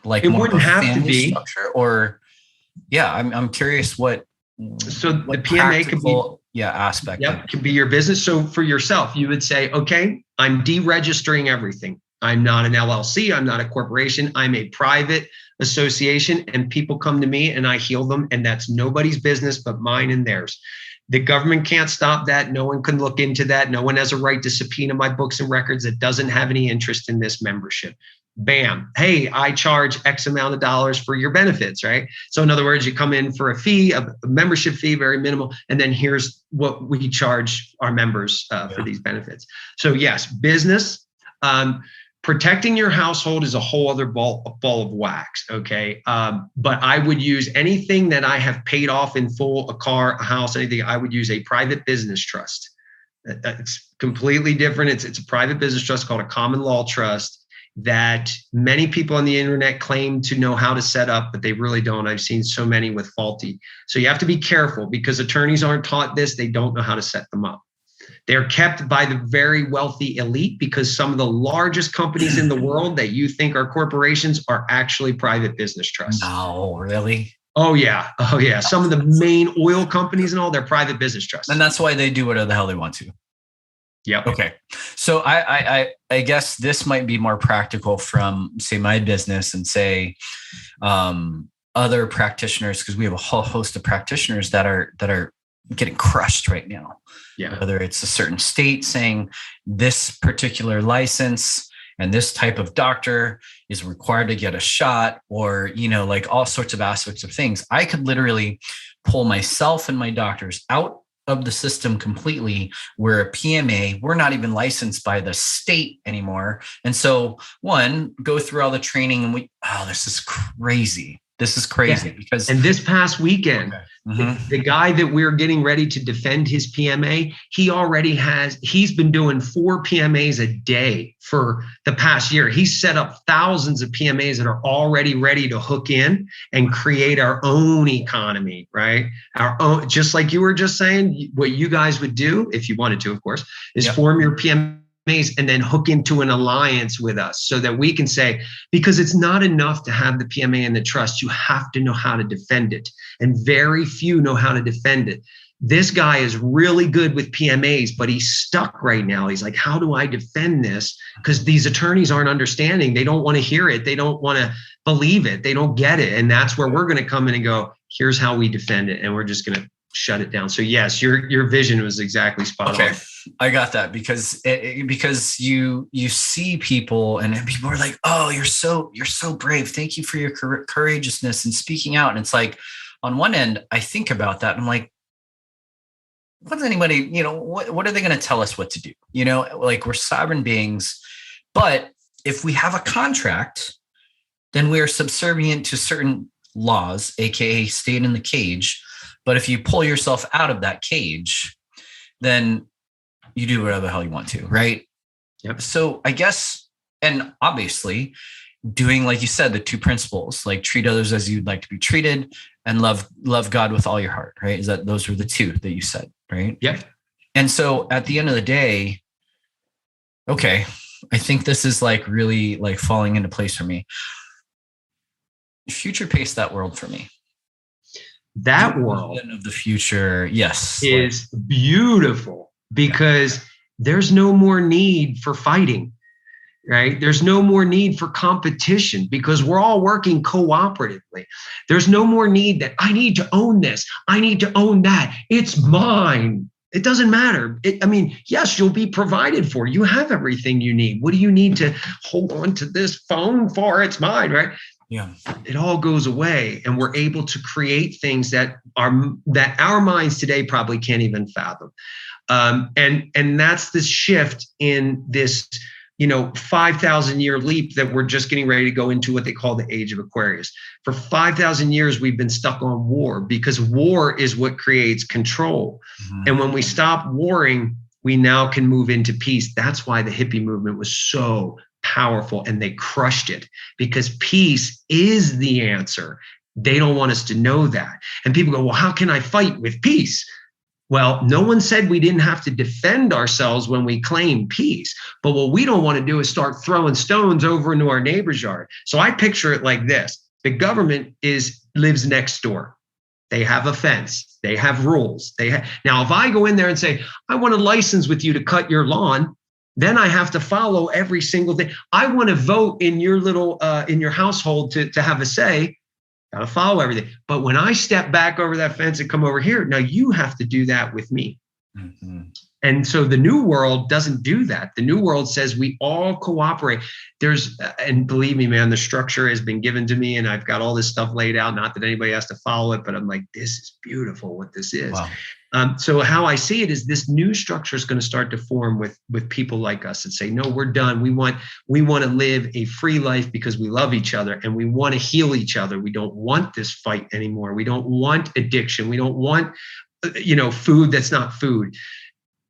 like it more wouldn't of a have to family be structure? Or I'm curious what. So the PMA could be aspect. Yep, can be your business. So for yourself, you would say, okay, I'm deregistering everything. I'm not an LLC. I'm not a corporation. I'm a private association, and people come to me and I heal them, and that's nobody's business but mine and theirs. The government can't stop that. No one can look into that. No one has a right to subpoena my books and records that doesn't have any interest in this membership. Bam. Hey, I charge X amount of dollars for your benefits, right? So in other words, you come in for a fee, a membership fee, very minimal, and then here's what we charge our members for these benefits. So yes, business. Protecting your household is a whole other ball of wax, okay? But I would use anything that I have paid off in full, a car, a house, anything. I would use a private business trust. It's completely different. It's a private business trust called a common law trust that many people on the internet claim to know how to set up, but they really don't. I've seen so many with faulty. So you have to be careful, because attorneys aren't taught this. They don't know how to set them up. They're kept by the very wealthy elite because some of the largest companies in the world that you think are corporations are actually private business trusts. No, really? Oh yeah. Oh yeah. Some of the main oil companies and all, they're private business trusts. And that's why they do whatever the hell they want to. Yep. Okay. So I guess this might be more practical from, say, my business and say other practitioners, because we have a whole host of practitioners that are getting crushed right now. Yeah. Whether it's a certain state saying this particular license and this type of doctor is required to get a shot, or, like all sorts of aspects of things. I could literally pull myself and my doctors out of the system completely. We're a PMA. We're not even licensed by the state anymore. And so go through all the training and this is crazy. This is crazy because. And this past weekend, the guy that we're getting ready to defend his PMA, he's been doing 4 PMAs a day for the past year. He's set up thousands of PMAs that are already ready to hook in and create our own economy, right? Our own, just like you were just saying, what you guys would do, if you wanted to, of course, is form your PMA and then hook into an alliance with us so that we can say, because it's not enough to have the PMA and the trust, you have to know how to defend it. And very few know how to defend it. This guy is really good with PMAs, but he's stuck right now. He's like, how do I defend this? Because these attorneys aren't understanding. They don't want to hear it. They don't want to believe it. They don't get it. And that's where we're going to come in and go, here's how we defend it. And we're just going to shut it down. So yes, your vision was exactly spot on. I got that because you see people and people are like, oh, you're so brave. Thank you for your courageousness and speaking out. And it's like, on one end, I think about that. And I'm like, what's anybody, what are they going to tell us what to do? Like, we're sovereign beings, but if we have a contract, then we are subservient to certain laws, AKA staying in the cage. But if you pull yourself out of that cage, then you do whatever the hell you want to, right? Yep. So I guess, and obviously doing, like you said, the 2 principles, like treat others as you'd like to be treated and love God with all your heart, right? Those were the 2 that you said, right? Yep. And so at the end of the day, okay, I think this is like really like falling into place for me. Future pace that world for me. That world of the future, yes, is beautiful because there's no more need for fighting, right? There's no more need for competition because we're all working cooperatively. There's no more need that I need to own this. I need to own that. It's mine. It doesn't matter. Yes, you'll be provided for. You have everything you need. What do you need to hold on to this phone for? It's mine, right? Yeah. It all goes away and we're able to create things that our minds today probably can't even fathom. And that's this shift in this, 5,000 year leap that we're just getting ready to go into what they call the age of Aquarius. For 5,000 years, we've been stuck on war because war is what creates control. Mm-hmm. And when we stop warring, we now can move into peace. That's why the hippie movement was so powerful and they crushed it because peace is the answer. They don't want us to know that. And people go, well, how can I fight with peace? Well, no one said we didn't have to defend ourselves when we claim peace. But what we don't want to do is start throwing stones over into our neighbor's yard. So I picture it like this. The government lives next door. They have a fence. They have rules. Now, if I go in there and say, I want a license with you to cut your lawn, then I have to follow every single thing. I want to vote in your little, in your household to have a say. Got to follow everything. But when I step back over that fence and come over here, now you have to do that with me. Mm-hmm. And so the new world doesn't do that. The new world says we all cooperate. And believe me, man, the structure has been given to me and I've got all this stuff laid out. Not that anybody has to follow it, but I'm like, this is beautiful what this is. Wow. So how I see it is this new structure is going to start to form with people like us and say, no, we're done. We want to live a free life because we love each other and we want to heal each other. We don't want this fight anymore. We don't want addiction. We don't want, food that's not food.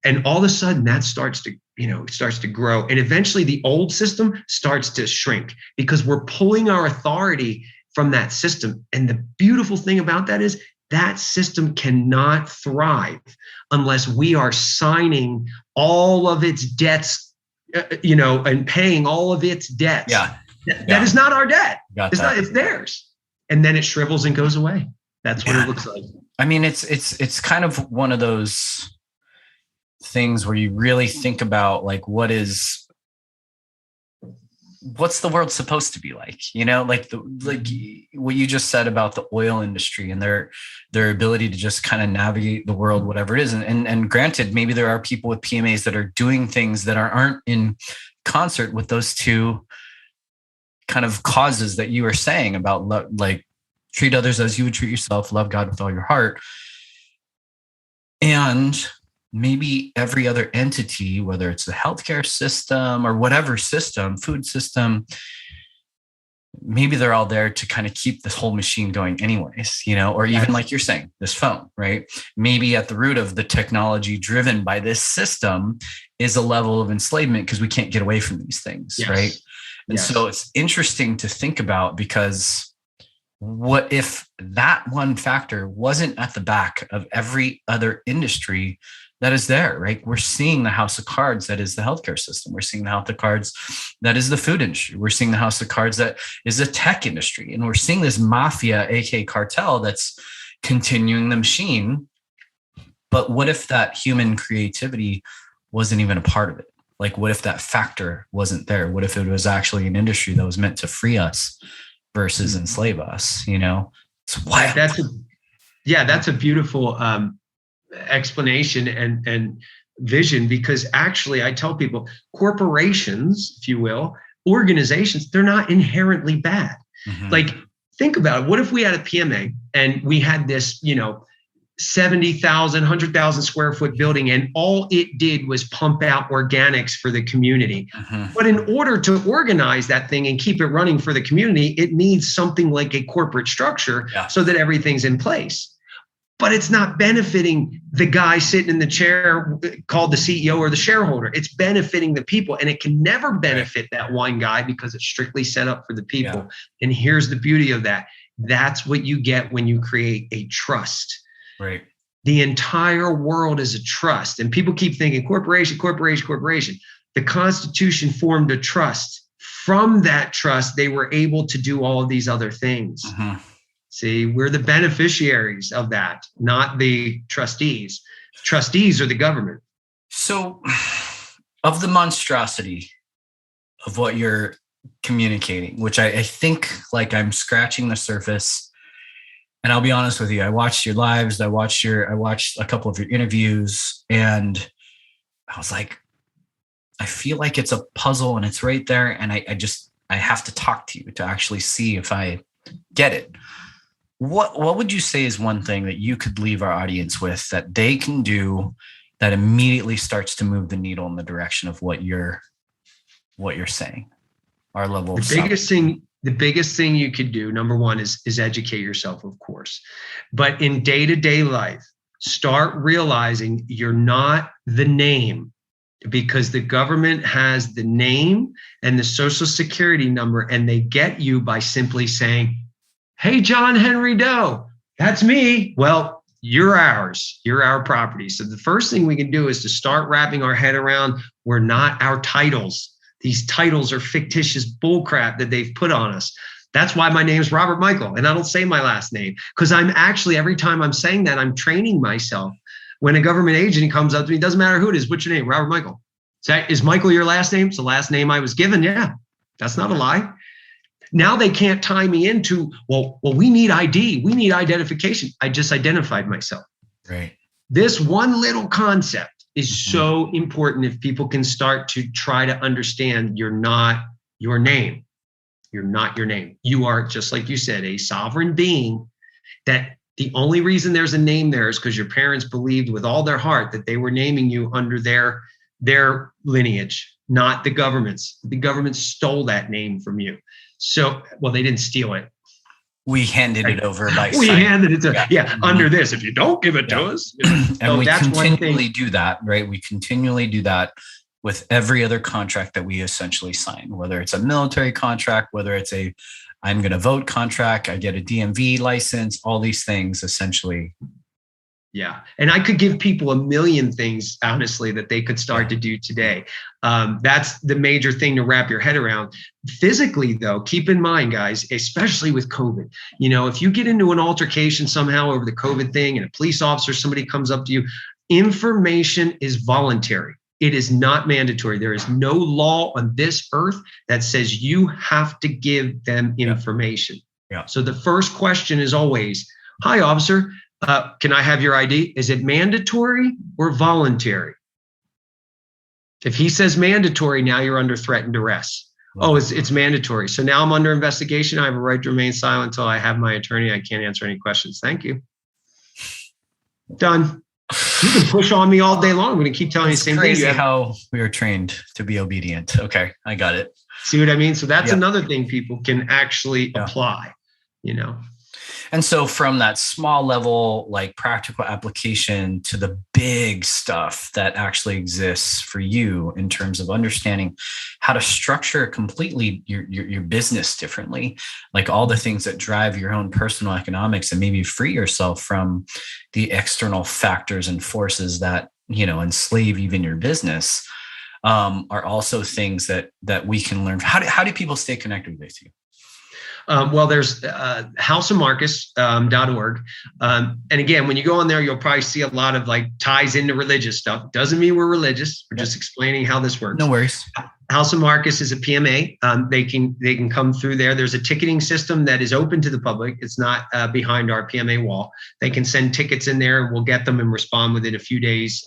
And all of a sudden that starts to grow. And eventually the old system starts to shrink because we're pulling our authority from that system. And the beautiful thing about that is that system cannot thrive unless we are signing all of its debts, and paying all of its debts. Yeah. That is not our debt. It's theirs. And then it shrivels and goes away. That's what it looks like. I mean, it's kind of one of those things where you really think about like, what's the world supposed to be like? Like what you just said about the oil industry and their ability to just kind of navigate the world, whatever it is. And granted, maybe there are people with PMAs that are doing things that aren't in concert with those two kind of causes that you were saying about like treat others as you would treat yourself, love God with all your heart. And maybe every other entity, whether it's the healthcare system or whatever system, food system, maybe they're all there to kind of keep this whole machine going anyways, or even like you're saying, this phone, right? Maybe at the root of the technology driven by this system is a level of enslavement because we can't get away from these things, right? And so it's interesting to think about, because what if that one factor wasn't at the back of every other industry that is there, right? We're seeing the house of cards that is the healthcare system. We're seeing the house of cards that is the food industry. We're seeing the house of cards that is the tech industry. And we're seeing this mafia, aka cartel, that's continuing the machine. But what if that human creativity wasn't even a part of it? Like, what if that factor wasn't there? What if it was actually an industry that was meant to free us versus enslave us? It's wild. That's a beautiful explanation and vision, because actually I tell people corporations, if you will, organizations, they're not inherently bad. Mm-hmm. Like, think about it. What if we had a PMA and we had this, 70,000, 100,000 square foot building, and all it did was pump out organics for the community. Mm-hmm. But in order to organize that thing and keep it running for the community, it needs something like a corporate structure so that everything's in place. But it's not benefiting the guy sitting in the chair called the CEO or the shareholder. It's benefiting the people, and it can never benefit that one guy because it's strictly set up for the people. Yeah. And here's the beauty of that. That's what you get when you create a trust. Right. The entire world is a trust. And people keep thinking corporation. The Constitution formed a trust. From that trust, they were able to do all of these other things. Mm-hmm. See, we're the beneficiaries of that, not the trustees. Trustees are the government. So, of the monstrosity of what you're communicating, which I think like I'm scratching the surface. And I'll be honest with you, I watched your lives, I watched a couple of your interviews, and I was like, I feel like it's a puzzle and it's right there. And I have to talk to you to actually see if I get it. What would you say is one thing that you could leave our audience with that they can do that immediately starts to move the needle in the direction of what you're saying? Our level of the biggest thing you could do, number one, is educate yourself, of course. But in day-to-day life, start realizing you're not the name, because the government has the name and the social security number, and they get you by simply saying, hey, John Henry Doe, that's me. Well, you're ours. You're our property. So the first thing we can do is to start wrapping our head around, we're not our titles. These titles are fictitious bullcrap that they've put on us. That's why my name is Robert Michael, and I don't say my last name, because I'm actually, every time I'm saying that, I'm training myself. When a government agent comes up to me, it doesn't matter who it is, what's your name? Robert Michael. Is Michael your last name? It's the last name I was given. Yeah, that's not a lie. Now they can't tie me into, well, we need ID. We need identification. I just identified myself. Right. This one little concept is so important. If people can start to try to understand, you're not your name. You're not your name. You are, just like you said, a sovereign being, that the only reason there's a name there is because your parents believed with all their heart that they were naming you under their lineage, not the government's. The government stole that name from you. So, well, they didn't steal it. We handed it over by we sign. Handed it to under this. If you don't give it to us, and so we continually do that, right? We continually do that with every other contract that we essentially sign, whether it's a military contract, whether it's a I'm going to vote contract. I get a DMV license, all these things essentially. Yeah. And I could give people a million things, honestly, that they could start to do today. That's the major thing to wrap your head around. Physically, though, keep in mind, guys, especially with COVID, if you get into an altercation somehow over the COVID thing and a police officer, somebody comes up to you, information is voluntary. It is not mandatory. There is no law on this earth that says you have to give them information. Yeah. So the first question is always, hi, officer. Can I have your ID? Is it mandatory or voluntary? If he says mandatory, now you're under threat and duress. Oh, it's mandatory. So now I'm under investigation. I have a right to remain silent until I have my attorney. I can't answer any questions. Thank you. Done. You can push on me all day long. I'm going to keep telling you the same thing. It's crazy how we are trained to be obedient. Okay, I got it. See what I mean? So that's another thing people can actually apply, And so from that small level, like practical application to the big stuff that actually exists for you in terms of understanding how to structure completely your business differently, like all the things that drive your own personal economics and maybe free yourself from the external factors and forces that, enslave even your business, are also things that we can learn. How do people stay connected with you? Well, there's houseofmarcus.org. And again, when you go on there, you'll probably see a lot of ties into religious stuff. Doesn't mean we're religious. We're just explaining how this works. No worries. House of Marcus is a PMA. They can come through there. There's a ticketing system that is open to the public. It's not behind our PMA wall. They can send tickets in there and we'll get them and respond within a few days.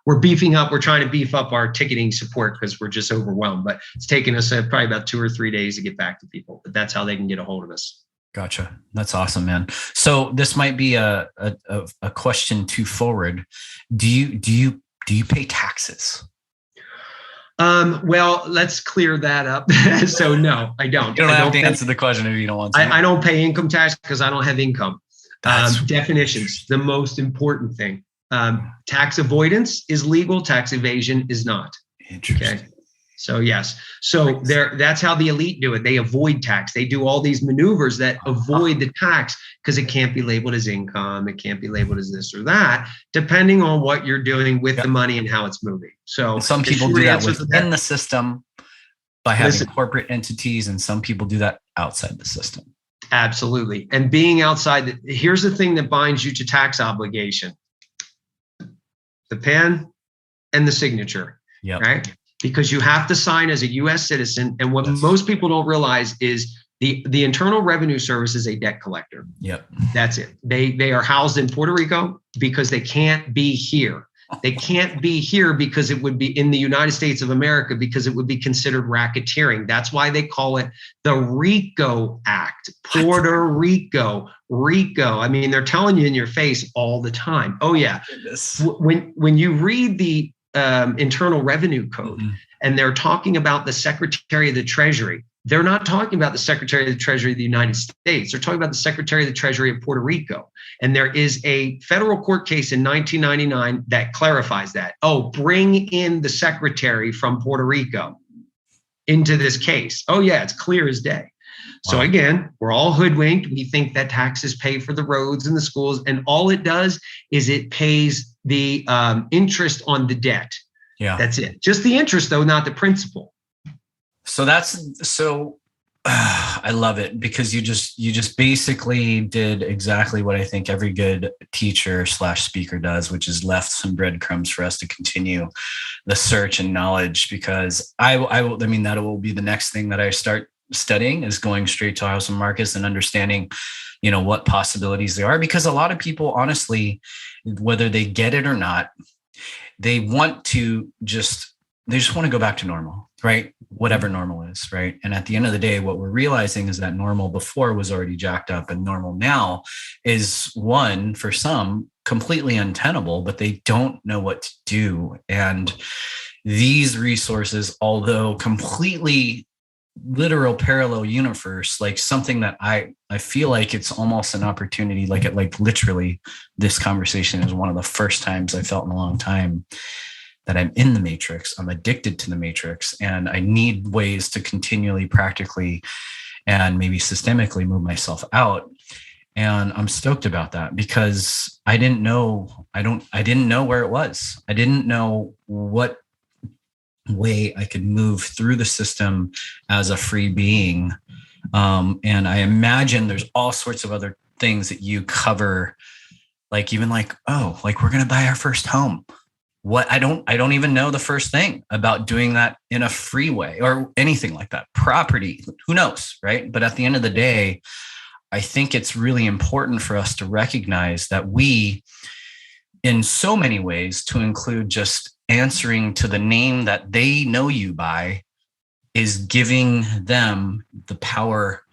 We're trying to beef up our ticketing support because we're just overwhelmed, but it's taken us probably about 2 or 3 days to get back to people, but that's how they can get a hold of us. Gotcha. That's awesome, man. So this might be a question too forward. Do you pay taxes? Well, let's clear that up. So no, I don't. You don't have to answer the question if you don't want to. I don't pay income tax because I don't have income. Definitions, the most important thing. Tax avoidance is legal. Tax evasion is not. Interesting. Okay. So yes. So that's how the elite do it. They avoid tax. They do all these maneuvers that avoid the tax because it can't be labeled as income. It can't be labeled as this or that, depending on what you're doing with the money and how it's moving. So and some people do that within the system by having corporate entities, and some people do that outside the system. Absolutely. And being outside, here's the thing that binds you to tax obligation. The pen and the signature, right? Because you have to sign as a U.S. citizen. And what most people don't realize is the Internal Revenue Service is a debt collector. Yep. That's it. They are housed in Puerto Rico because they can't be here. They can't be here because it would be in the United States of America because it would be considered racketeering. That's why they call it the RICO Act. Puerto Rico. I mean, they're telling you in your face all the time. Oh yeah. When you read the Internal Revenue Code and they're talking about the Secretary of the Treasury, they're not talking about the Secretary of the Treasury of the United States. They're talking about the Secretary of the Treasury of Puerto Rico. And there is a federal court case in 1999 that clarifies that. Oh, bring in the Secretary from Puerto Rico into this case. Oh yeah, it's clear as day. So again, we're all hoodwinked. We think that taxes pay for the roads and the schools, and all it does is it pays the interest on the debt. Yeah, that's it. Just the interest, though, not the principal. So I love it because you just basically did exactly what I think every good teacher / speaker does, which is left some breadcrumbs for us to continue the search and knowledge. Because I mean that will be the next thing that I start studying, is going straight to House of Marcus and understanding, what possibilities there are. Because a lot of people, honestly, whether they get it or not, they just want to go back to normal, right? Whatever normal is, right? And at the end of the day, what we're realizing is that normal before was already jacked up, and normal now is, one, for some, completely untenable, but they don't know what to do. And these resources, although completely literal parallel universe, like something that I feel like it's almost an opportunity, like literally this conversation is one of the first times I felt in a long time that I'm in the matrix. I'm addicted to the matrix, and I need ways to continually practically and maybe systemically move myself out. And I'm stoked about that because I didn't know where it was. I didn't know what way I could move through the system as a free being. And I imagine there's all sorts of other things that you cover, like even like, oh, like we're going to buy our first home. What I don't even know the first thing about doing that in a free way or anything like that. Property, who knows, right? But at the end of the day, I think it's really important for us to recognize that we, in so many ways, to include just answering to the name that they know you by, is giving them the power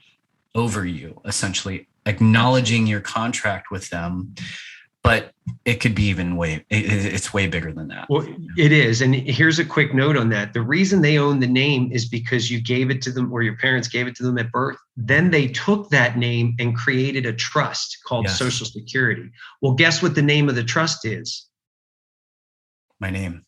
over you, essentially acknowledging your contract with them. But it could be even it's way bigger than that. Well, it is. And here's a quick note on that. The reason they own the name is because you gave it to them, or your parents gave it to them at birth. Then they took that name and created a trust called Social Security. Well, guess what the name of the trust is? My name.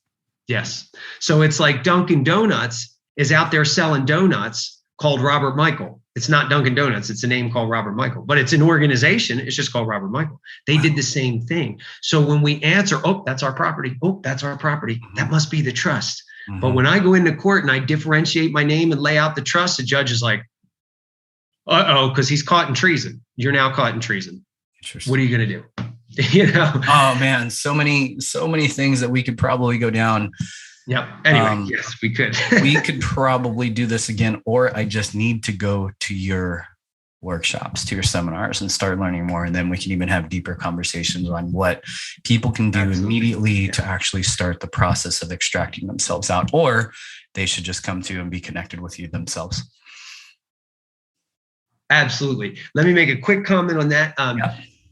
Yes. So it's like Dunkin' Donuts is out there selling donuts called Robert Michael. It's not Dunkin' Donuts. It's a name called Robert Michael, but it's an organization. It's just called Robert Michael. They did the same thing. So when we answer, oh, that's our property. Oh, that's our property. That must be the trust. Mm-hmm. But when I go into court and I differentiate my name and lay out the trust, the judge is like, uh-oh, because he's caught in treason. You're now caught in treason. What are you going to do? Oh man, so many things that we could probably go down. Yep. Anyway, yes, we could. We could probably do this again, or I just need to go to your workshops, to your seminars, and start learning more. And then we can even have deeper conversations on what people can do immediately to actually start the process of extracting themselves out, or they should just come to and be connected with you themselves. Absolutely. Let me make a quick comment on that.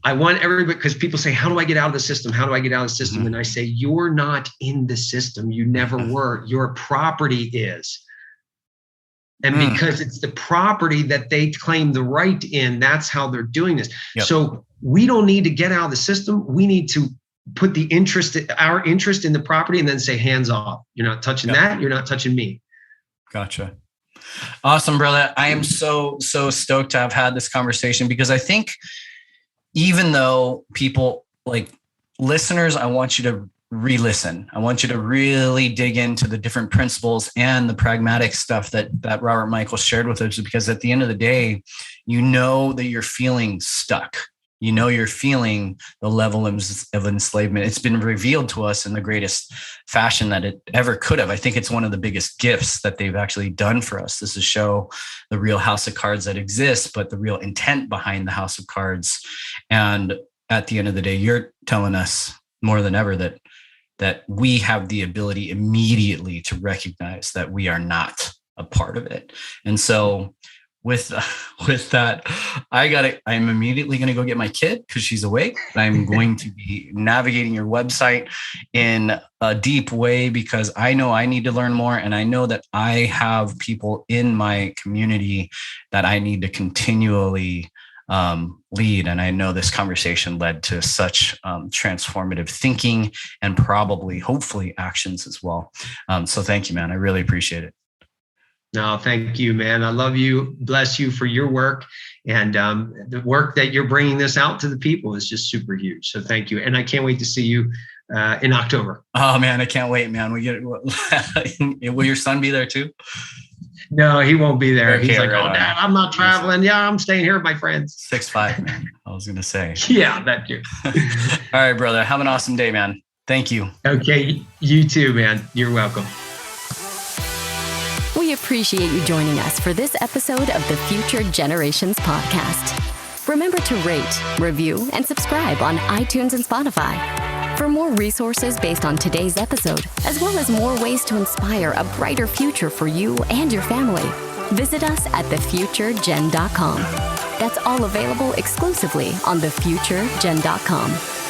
I want everybody, because people say, how do I get out of the system? How do I get out of the system? Mm-hmm. And I say, you're not in the system. You never were. Your property is. And because it's the property that they claim the right in, that's how they're doing this. Yep. So we don't need to get out of the system. We need to put our interest in the property, and then say, hands off. You're not touching that. You're not touching me. Gotcha. Awesome, brother. I am so stoked to have had this conversation, because I think, even though people, like listeners, I want you to re-listen. I want you to really dig into the different principles and the pragmatic stuff that Robert Michael shared with us, because at the end of the day, you know that you're feeling stuck. You know, you're feeling the level of enslavement. It's been revealed to us in the greatest fashion that it ever could have. I think it's one of the biggest gifts that they've actually done for us. This is show the real house of cards that exists, but the real intent behind the house of cards. And at the end of the day, you're telling us more than ever that we have the ability immediately to recognize that we are not a part of it. And so with that, I'm immediately going to go get my kid because she's awake. I'm going to be navigating your website in a deep way, because I know I need to learn more. And I know that I have people in my community that I need to continually lead. And I know this conversation led to such transformative thinking and probably, hopefully, actions as well. So thank you, man. I really appreciate it. No, thank you, man. I love you. Bless you for your work. And the work that you're bringing this out to the people is just super huge. So thank you. And I can't wait to see you in October. Oh, man, I can't wait, man. Will your son be there too? No, he won't be there. Okay, he's like, oh, Dad, I'm not traveling. Yeah, I'm staying here with my friends. 6'5", man. I was going to say. Yeah, that too. All right, brother. Have an awesome day, man. Thank you. Okay, you too, man. You're welcome. We appreciate you joining us for this episode of the Future Generations Podcast. Remember to rate, review, and subscribe on iTunes and Spotify. For more resources based on today's episode, as well as more ways to inspire a brighter future for you and your family, visit us at thefuturegen.com. That's all available exclusively on thefuturegen.com.